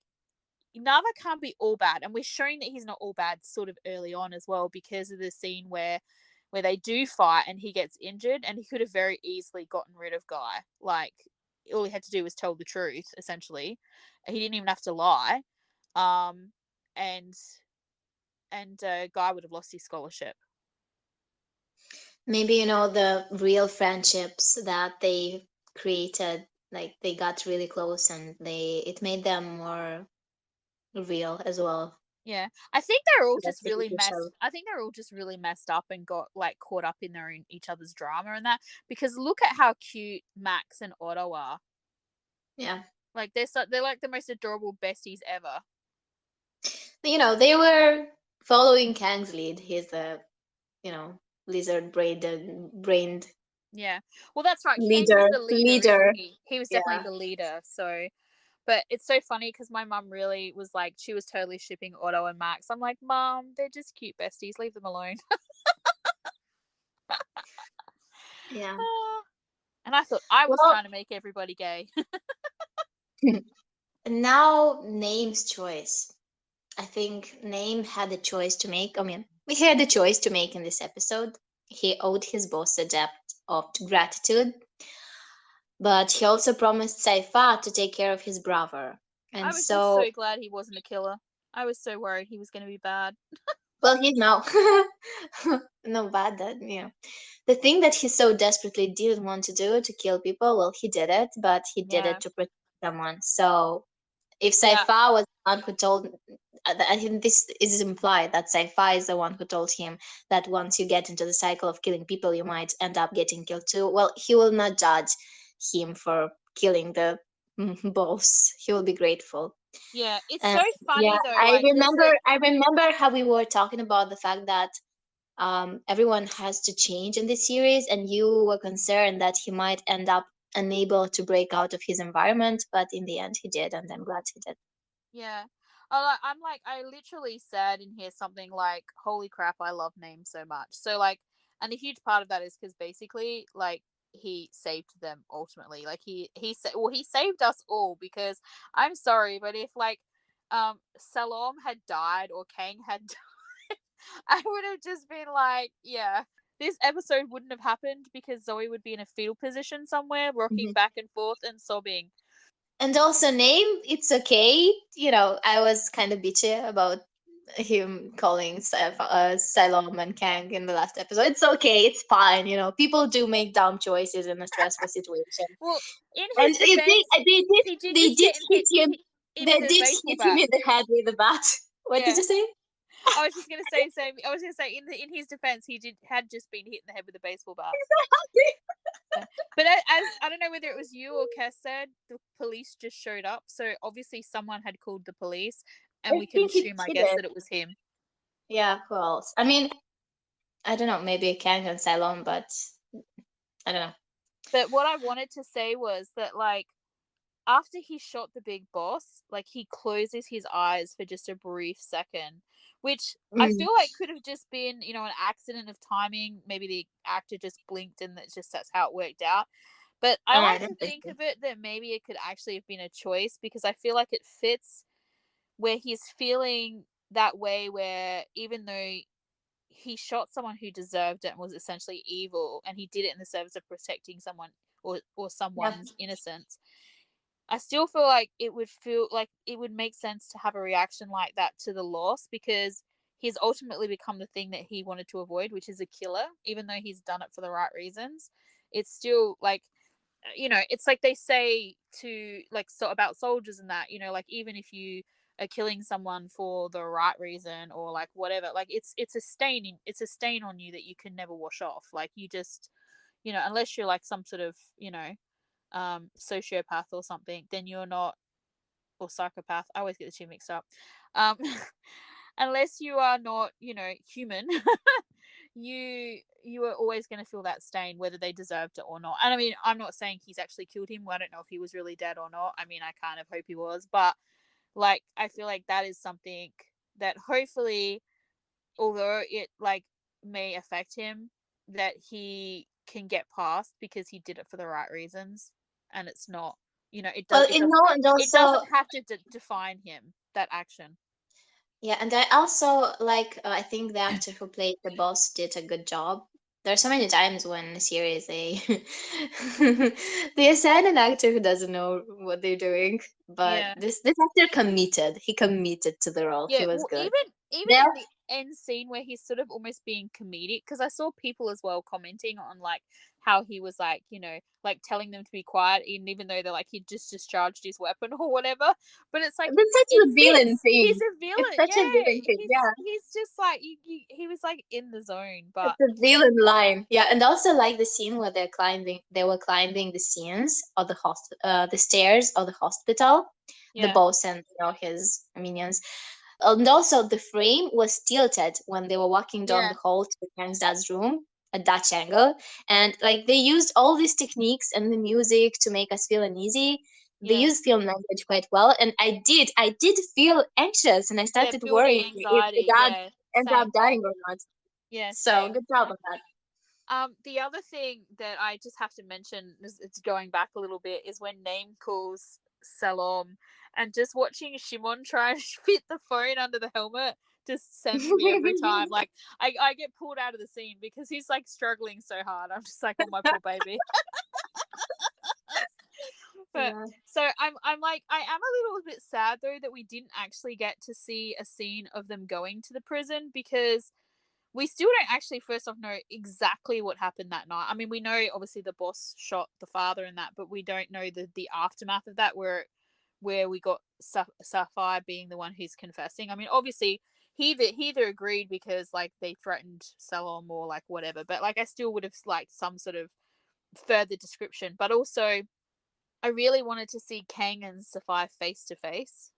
Nava can't be all bad, and we're showing that he's not all bad sort of early on as well because of the scene where they do fight and he gets injured, and he could have very easily gotten rid of Guy. Like, all he had to do was tell the truth, essentially. He didn't even have to lie. Um, and Guy would have lost his scholarship. Maybe, the real friendships that they created, like they got really close and it made them more real as well. Yeah, I think they're all That's just the really TV messed. show. I think they're all just really messed up and got like caught up in their each other's drama and that. Because look at how cute Max and Otto are. Yeah. Like they're like the most adorable besties ever. They were following Kang's lead. He's a, you know, lizard brained Yeah. Well, that's right. Kang was leader. the leader, isn't Leader. he? He was definitely Yeah. the leader. So, but it's so funny because my mum really was like, she was totally shipping Otto and Max. I'm like, Mum, they're just cute besties. Leave them alone. Yeah. And I thought I was Well, trying to make everybody gay. now Name's choice. I think Name had a choice to make. I mean, we had a choice to make in this episode. He owed his boss a debt of gratitude, but he also promised Saifa to take care of his brother. I And was just so so, glad he wasn't a killer. I was so worried he was going to be bad. well, he's now no bad that the thing that he so desperately didn't want to do to kill people. Well, he did it, but he did Yeah. it to protect someone. So if Yeah. Saifa was the one who told, I think this is implied that Saifa is the one who told him that once you get into the cycle of killing people, you might end up getting killed too. Well, he will not judge him for killing the boss. He will be grateful. Yeah. It's And so yeah, funny though. I Like, there's remember. a. I remember how we were talking about the fact that everyone has to change in this series, and you were concerned that he might end up unable to break out of his environment, but in the end, he did, and I'm glad he did. Yeah. I'm like, I literally said in here something like, holy crap, I love Name so much. So, like, and a huge part of that is because basically, like, he saved them ultimately. Like, he saved us all because I'm sorry, but if, like, Salom had died or Kang had died, I would have just been like, yeah, this episode wouldn't have happened because Zoe would be in a fetal position somewhere, rocking Mhm. back and forth and sobbing. And also, Name, it's okay. I was kind of bitchy about him calling Salom and Kang in the last episode. It's okay, it's fine. People do make dumb choices in a stressful situation. Well, in And his defense, they he did they just did get hit him. in with They a did baseball hit him bat. in the head with a bat. What did Yeah, you say? I was just gonna say same. I was gonna say in his defense, he had just been hit in the head with a baseball bat. Yeah. But as I don't know whether it was you or Cass said, the police just showed up, so obviously someone had called the police, and I we can think assume, I he guess, did. that it was him. Yeah, who else? I mean, I don't know, maybe Kang and Cylon, but I don't know. But what I wanted to say was that, like, after he shot the big boss, like, he closes his eyes for just a brief second, which I Mm. feel like could have just been, an accident of timing. Maybe the actor just blinked and that's how it worked out. But I I like to don't think think so. of it that maybe it could actually have been a choice because I feel like it fits where he's feeling that way, where even though he shot someone who deserved it and was essentially evil, and he did it in the service of protecting someone or Yeah. someone's innocence, I still feel like it would make sense to have a reaction like that to the loss because he's ultimately become the thing that he wanted to avoid, which is a killer, even though he's done it for the right reasons. It's still like, it's like they say to, like, so about soldiers and that, like, even if you are killing someone for the right reason or like whatever, like it's a stain on you that you can never wash off. Like, you just, unless you're like some sort of, sociopath or something, then you're not, or psychopath. I always get the two mixed up. Um, unless you are not, human, you are always going to feel that stain, whether they deserved it or not. And I mean, I'm not saying he's actually killed him. I don't know if he was really dead or not. I mean, I kind of hope he was, but like, I feel like that is something that hopefully, although it like may affect him, that he can get past because he did it for the right reasons, and it's not, it does Well, it doesn't and it doesn't also, have to define him. action. Yeah, and I also like, I think the actor who played the boss did a good job. There are so many times when in a series they assign an actor who doesn't know what they're doing, but Yeah. this actor committed. He committed to the role. He Yeah, was well, good. even There, in the end scene where he's sort of almost being comedic, because I saw people as well commenting on like how he was like, like telling them to be quiet, even though they're like he just discharged his weapon or whatever. But it's like that's such it a villain fits. He's thing. a It's villain. such a Yeah, villain thing. Yeah. he's just like he was like in the zone, but It's a villain line. Yeah, and also like the scene where they were climbing the scenes of the stairs of the hospital, the yeah, boss and his minions. And also the frame was tilted when they were walking down yeah, the hall to Kang's dad's room, a Dutch angle. And like they used all these techniques and the music to make us feel uneasy. They yeah, used film language quite well. And I did feel anxious and I yeah. started Building worrying if the anxiety. dad Yeah, ends up same. dying or not. Yeah, So same. good job on that. The other thing that I just have to mention is it's going back a little bit is when Name calls Salom, and just watching Shimon try and fit the phone under the helmet just sends me every time. Like I get pulled out of the scene because he's like struggling so hard. I'm just like, oh my poor baby. But Yeah. so I'm like I am a little bit sad though that we didn't actually get to see a scene of them going to the prison, because we still don't actually first off know exactly what happened that night. I mean, we know obviously the boss shot the father and that, but we don't know the aftermath of that, where we got Sapphire being the one who's confessing. I mean, obviously he either agreed because like they threatened Salom or like whatever, but like I still would have liked some sort of further description. But also I really wanted to see Kang and Sapphire face to face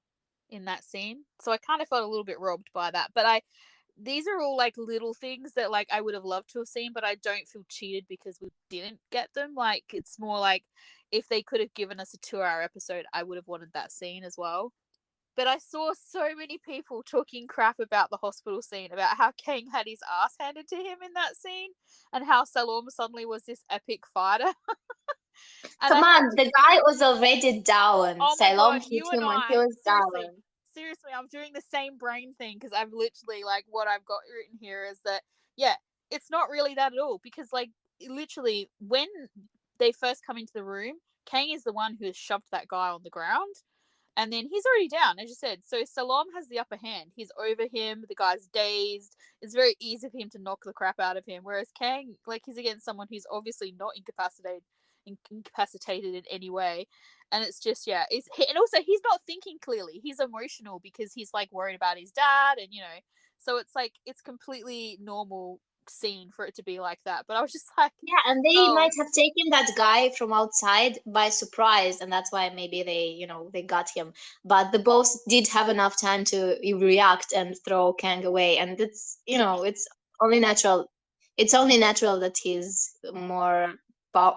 in that scene. So I kind of felt a little bit robbed by that. But I these are all like little things that like I would have loved to have seen, but I don't feel cheated because we didn't get them. Like it's more like if they could have given us a 2-hour episode, I would have wanted that scene as well. But I saw so many people talking crap about the hospital scene, about how Kang had his ass handed to him in that scene, and how Salom suddenly was this epic fighter. And I Come have on, the guy was already down. Oh my Salom god, hit you and him when he I, was seriously, down. seriously, I'm doing the same brain thing because I've literally like what I've got written here is that yeah, it's not really that at all because like literally when they first come into the room, Kang is the one who has shoved that guy on the ground. And then he's already down, as you said. So Salam has the upper hand. He's over him. The guy's dazed. It's very easy for him to knock the crap out of him. Whereas Kang, like, he's against someone who's obviously not incapacitated in any way. And it's just and also he's not thinking clearly. He's emotional because he's like worried about his dad, and so it's like it's completely normal scene for it to be like that. But I was just like, Yeah, and they oh might have taken that guy from outside by surprise, and that's why maybe they got him. But the boss did have enough time to react and throw Kang away, and it's only natural. It's only natural that he's more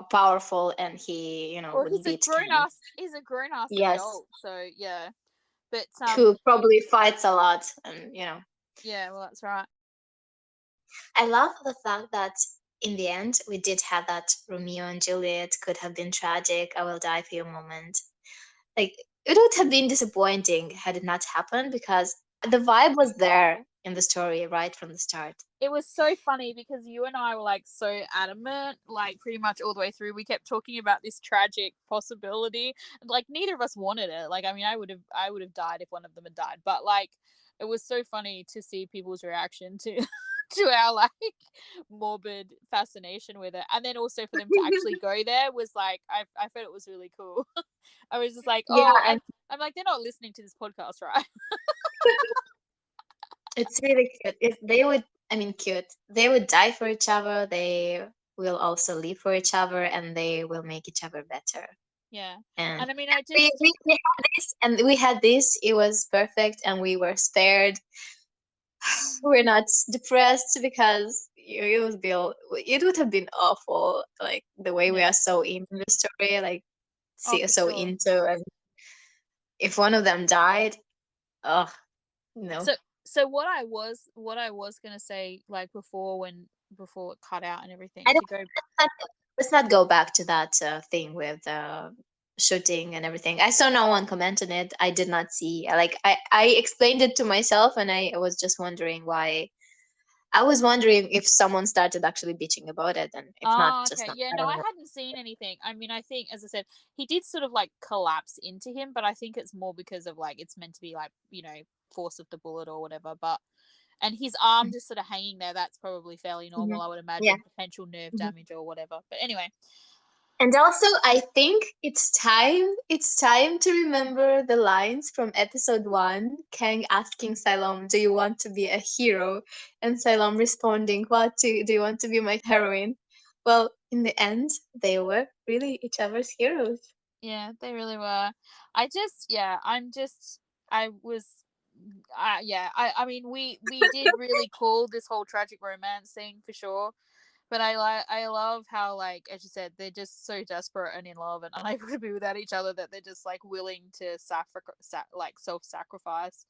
powerful and he or would beat Kang. he's a grown ass Yes, adult. So yeah. But who probably fights a lot, and. yeah, well that's right. I love the fact that in the end we did have that Romeo and Juliet could have been tragic, I will die for you moment. Like it would have been disappointing had it not happened because the vibe was there in the story right from the start. It was so funny because you and I were like so adamant, like pretty much all the way through. We kept talking about this tragic possibility, and like neither of us wanted it. Like, I mean, I would have died if one of them had died, but like, it was so funny to see people's reaction to to our like morbid fascination with it, and then also for them to actually go there was like I felt it was really cool. I was just like, Yeah, oh, and I'm like they're not listening to this podcast, right? it's really cute. If they would, I mean, cute. They would die for each other. They will also live for each other, and they will make each other better. Yeah, And and I mean, I we, just we, we had this, and we had this. It was perfect, and we were spared. We're not depressed because it would have been awful, like the way we yeah. are so into the story, like Oh, see for so sure. into, and if one of them died, oh no. So so what I was gonna say like before it cut out and everything I don't to go. let's not, let's not go back to that thing with shooting and everything. I saw no one comment on it. I did not see. Like I explained it to myself, and I was just wondering why. I was wondering if someone started actually bitching about it, and if not, Oh, just okay. not. Yeah, I no, don't I know. hadn't seen anything. I mean, I think, as I said, he did sort of like collapse into him, but I think it's more because of like it's meant to be like, force of the bullet or whatever. But and his arm just sort of hanging there, that's probably fairly Mhm. normal, I would Yeah. imagine, potential nerve Mhm. damage or whatever. But anyway, And also, I think it's time to remember the lines from episode 1. Kang asking Salom, "Do you want to be a hero?" And Salom responding, "Do you want to be my heroine?" Well, in the end, they were really each other's heroes. yeah, they really were. I was yeah, I mean we did really call this whole tragic romance thing for sure. But I love how, like, as you said, they're just so desperate and in love and unable to be without each other that they're just like willing to like self-sacrifice.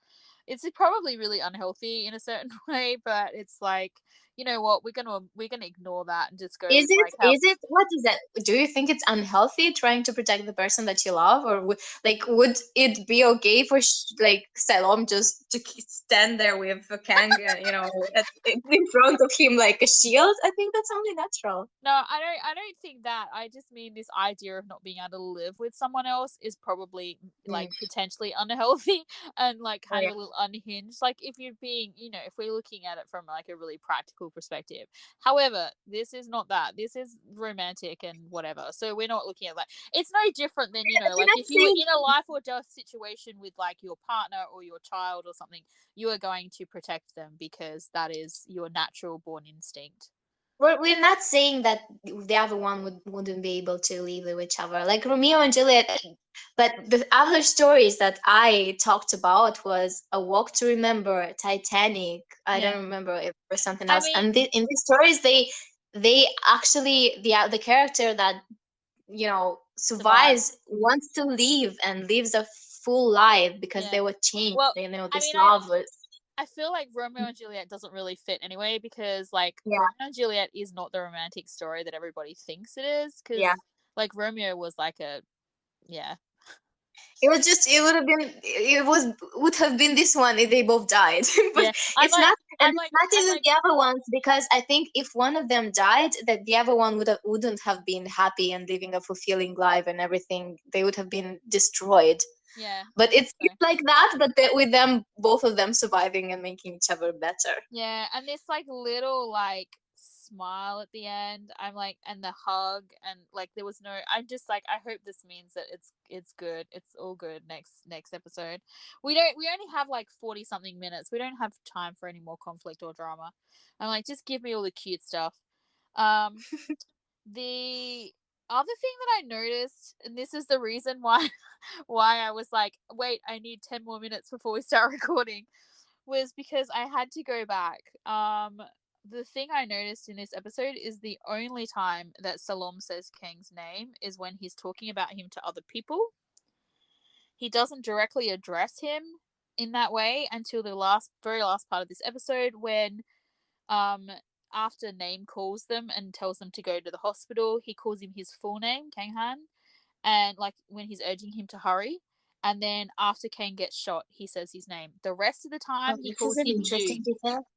It's probably really unhealthy in a certain way, but it's like, you know what, we're gonna ignore that and just go Is with it? like how. Is it? What is that? Do you think it's unhealthy trying to protect the person that you love, or would it be okay for like Salom just to stand there with a Kang, in front of him like a shield? I think that's only natural. No, I don't think that. I just mean this idea of not being able to live with someone else is probably Mm. like potentially unhealthy and like Oh kind yeah. of a little unhinged. Like if you're being, if we're looking at it from like a really practical perspective. However, this is not that. This is romantic and whatever. So we're not looking at that. It's no different than, You're like not if you were saying in a life or death situation with like your partner or your child or something, you are going to protect them because that is your natural born instinct. we're not saying that the other one wouldn't be able to live with each other, like Romeo and Juliet. But the other stories that I talked about was A Walk to Remember, Titanic. I Yeah. don't remember if there was something I else. mean, And in these stories, they actually the character that survives survives. wants to live and lives a full life because Yeah. they were changed. Well, I This mean, love was. I feel like Romeo and Juliet doesn't really fit anyway because like Yeah, Romeo and Juliet is not the romantic story that everybody thinks it is yeah. because like Romeo was like a yeah. It would have been, it was, would have been this one if they both died. But Yeah. I'm it's like not, and I'm it's like not I'm even like the other ones, because I think if one of them died, that the other one wouldn't have been happy and living a fulfilling life and everything. They would have been destroyed. yeah, I But think so. it's like that, but with them, both of them surviving and making each other better. Yeah, and this like little like smile at the end. I'm like, and the hug, and like there was no. I'm just like, I hope this means that it's good. It's all good next episode. We only have like 40 something minutes. We don't have time for any more conflict or drama. I'm like, just give me all the cute stuff. Um, the other thing that I noticed, and this is the reason why why I was like, wait, I need 10 more minutes before we start recording was because I had to go back. The thing I noticed in this episode is the only time that Salom says Kang's name is when he's talking about him to other people. He doesn't directly address him in that way until the very last part of this episode when um after Name calls them and tells them to go to the hospital, he calls him his full name, Kang Han, and like when he's urging him to hurry. And then after Kang gets shot, he says his name. The rest of the Oh, time, he this is calls an him you. interesting detail.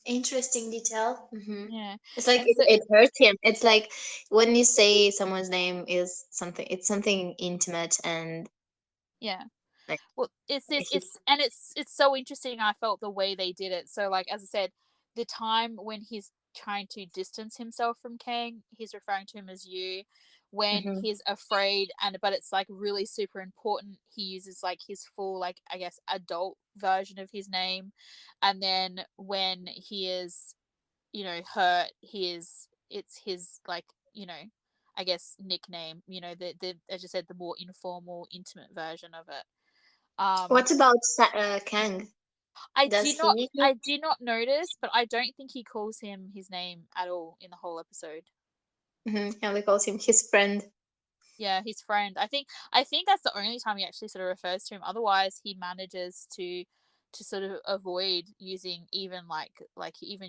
Interesting detail. Yeah, It's like and so it hurts him. It's like when you say someone's name is something, it's something intimate and yeah. like Well, it's this. he. It's so interesting. I felt the way they did it. So, like as I said, the time when he's trying to distance himself from Kang, he's referring to him as you. When Hmm. he's afraid, but it's like really super important, he uses like his full, like I guess, adult version of his name. And then when he is, hurt, it's his like, I guess nickname. The as you said, the more informal, intimate version of it. Um, What about Kang? Does he? I did not notice, but I don't think he calls him his name at all in the whole episode. Hmm. He only calls him his friend. Yeah, his friend. I think that's the only time he actually sort of refers to him. Otherwise, he manages to to sort of avoid using even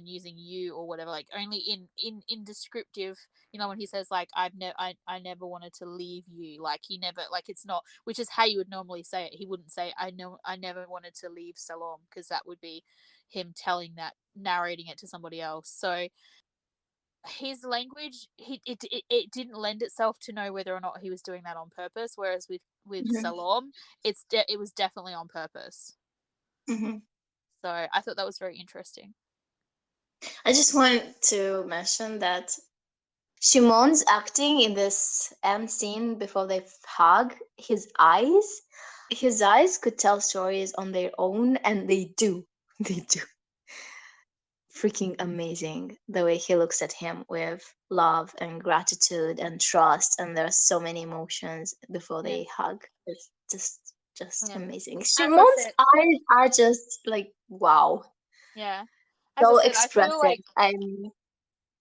using you or whatever, like only in descriptive, when he says like I never wanted to leave you, like he never, like it's not, which is how you would normally say it. He wouldn't say I never wanted to leave Salom, because that would be him telling that, narrating it to somebody else. So his language, it didn't lend itself to know whether or not he was doing that on purpose, whereas with Mhm. Salom, it was definitely on purpose. Mhm. So I thought that was very interesting. I just want to mention that Shimon's acting in this end scene before they hug, his eyes could tell stories on their own, and they do. They do. Freaking amazing the way he looks at him with love and gratitude and trust, and there's so many emotions before Yeah, they hug. It's just yeah. amazing. As I Shimon's said, eyes are just like wow, yeah. As I so said, expressive. And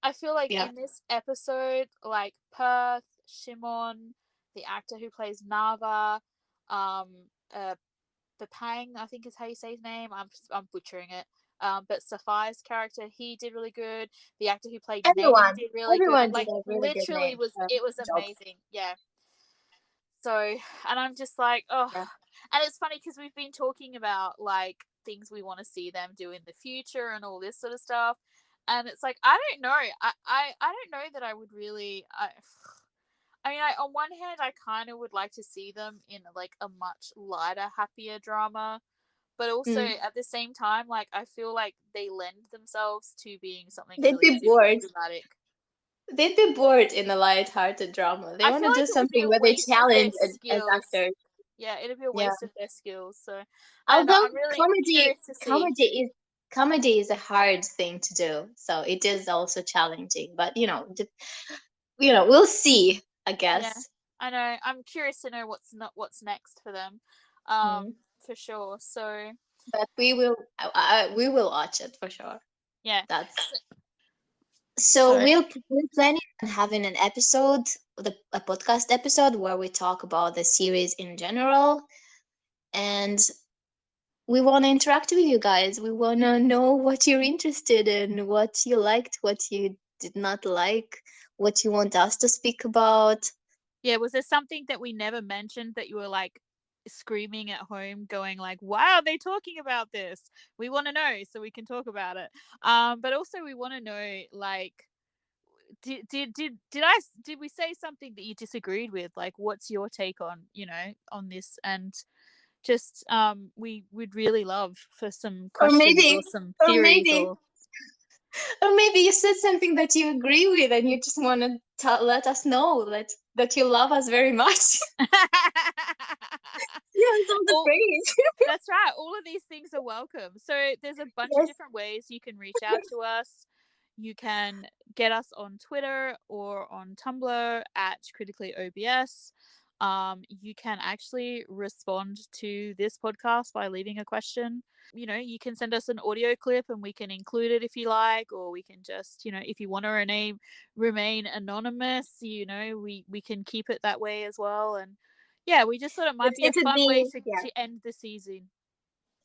I feel like yeah, in this episode, like Perth, Shimon, the actor who plays Nava, uh, Bepang, I think is how you say his name. I'm butchering it. But Safi's character, he did really good. The actor who played Name everyone did really good. everyone did Like a really good literally, it was job. amazing. Yeah. So, and I'm just like, oh, Yeah. and it's funny because we've been talking about like things we want to see them do in the future and all this sort of stuff, and it's like I don't know, I don't know that I would really. I mean, on one hand, I kind of would like to see them in like a much lighter, happier drama, but also Mm. at the same time, like I feel like they lend themselves to being something They'd really be super bored. dramatic. They'd be bored in a light-hearted drama. They I want feel to do like it would be something a where they waste of their challenge as skills. actors. Yeah, it'd be a Yeah. waste of their skills. So I don't know. Although I'm really comedy curious to see. comedy is comedy is a hard thing to do, so it is also challenging. But we'll see, I Yeah, guess. I know. I'm curious to know what's next for them, Mm. for sure. So But we will watch it for sure. yeah, That's so so we're planning on having an episode, a podcast episode where we talk about the series in general, and we want to interact with you guys. We want to know what you're interested in, what you liked, what you did not like, what you want us to speak about. yeah, was there something that we never mentioned that you were like screaming at home, going like, "Why are they talking about this? We want to know so we can talk about it." But also we want to know like did we say something that you disagreed with? Like, what's your take on on this? And just we would really love for some Or questions or maybe, some or theories maybe, or or maybe you said something that you agree with and you just want to let us know that you love us very much. Yeah, it's all the all praise. that's right, all of these things are welcome. So there's a bunch of Yes. different ways you can reach out to us. You can get us on Twitter or on Tumblr at critically obs. You can actually respond to this podcast by leaving a question. You can send us an audio clip and we can include it if you like, or we can just, if you want to remain anonymous, we can keep it that way as well. And yeah, we just thought it might be a It would fun way be, to yeah. end the season.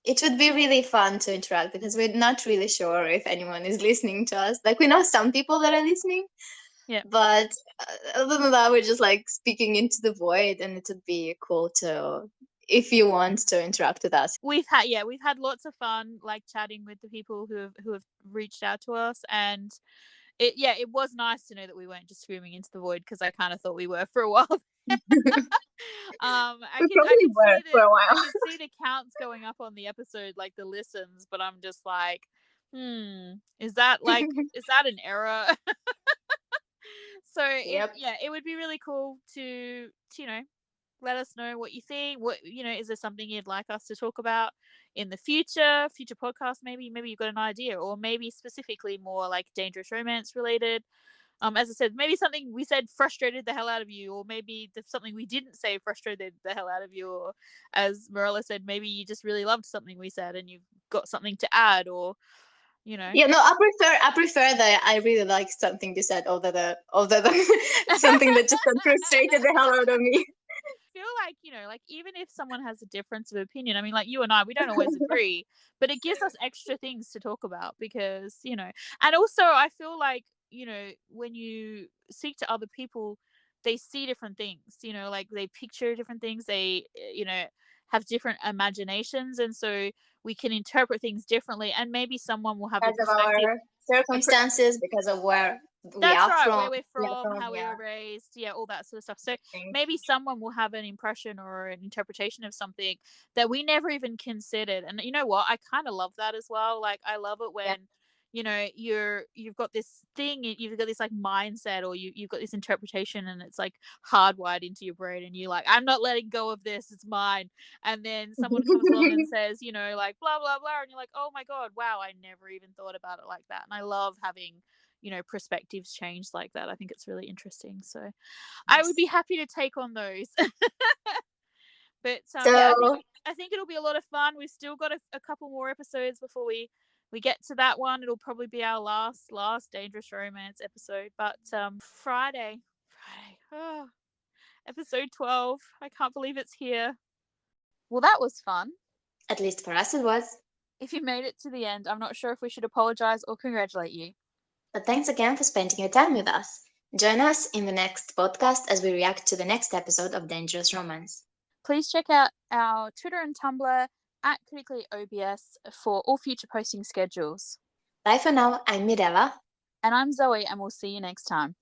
It would be really fun to interact because we're not really sure if anyone is listening to us. Like we know some people that are listening, Yeah. but other than that, we're just like speaking into the void, and it would be cool to if you want to interact with us. We've had lots of fun like chatting with the people who have reached out to us, and it was nice to know that we weren't just screaming into the void, because I kind of thought we were for a while. I We could I probably could were see for the a I while. could see the counts going up on the episode, like the listens, but I'm just like, is that an error? So Yep. it would be really cool to let us know what you think. What is there something you'd like us to talk about in the future podcasts? Maybe you've got an idea, or maybe specifically more like dangerous romance related. As I said, maybe something we said frustrated the hell out of you, or maybe something we didn't say frustrated the hell out of you, or as Marilla said, maybe you just really loved something we said and you've got something to add, or you know. Yeah, no, I prefer that I really like something you said over the something that just frustrated the hell out of me. Feel like, like even if someone has a difference of opinion, I mean, like you and I, we don't always agree, but it gives us extra things to talk about because, and also I feel like, when you speak to other people, they see different things, like they picture different things, they, have different imaginations. And so we can interpret things differently. And maybe someone will have a Because of perspective. our circumstances, because of where we That's are right, from. where we're We are from, from, how we yeah. were raised, yeah, all that sort of stuff. So Things. maybe someone will have an impression or an interpretation of something that we never even considered. And you know what? I kind of love that as well. Like I love it Yeah. when you've got this thing, you've got this like mindset, or you've got this interpretation, and it's like hardwired into your brain, and you're like, I'm not letting go of this, it's mine. And then someone comes along and says, like blah blah blah, and you're like, oh my god, wow, I never even thought about it like that. And I love having perspectives change like that. I think it's really interesting. So I would be happy to take on those. But yeah, So I think it'll be a lot of fun. We've still got a couple more episodes before we get to that one. It'll probably be our last Dangerous Romance episode. But Friday, oh, episode 12. I can't believe it's here. Well, that was fun. at least for us it was. If you made it to the end, I'm not sure if we should apologize or congratulate you. But thanks again for spending your time with us. Join us in the next podcast as we react to the next episode of Dangerous Romance. Please check out our Twitter and Tumblr at criticallyobs for all future posting schedules. Bye for now, I'm Mirella. And I'm Zoe, and we'll see you next time.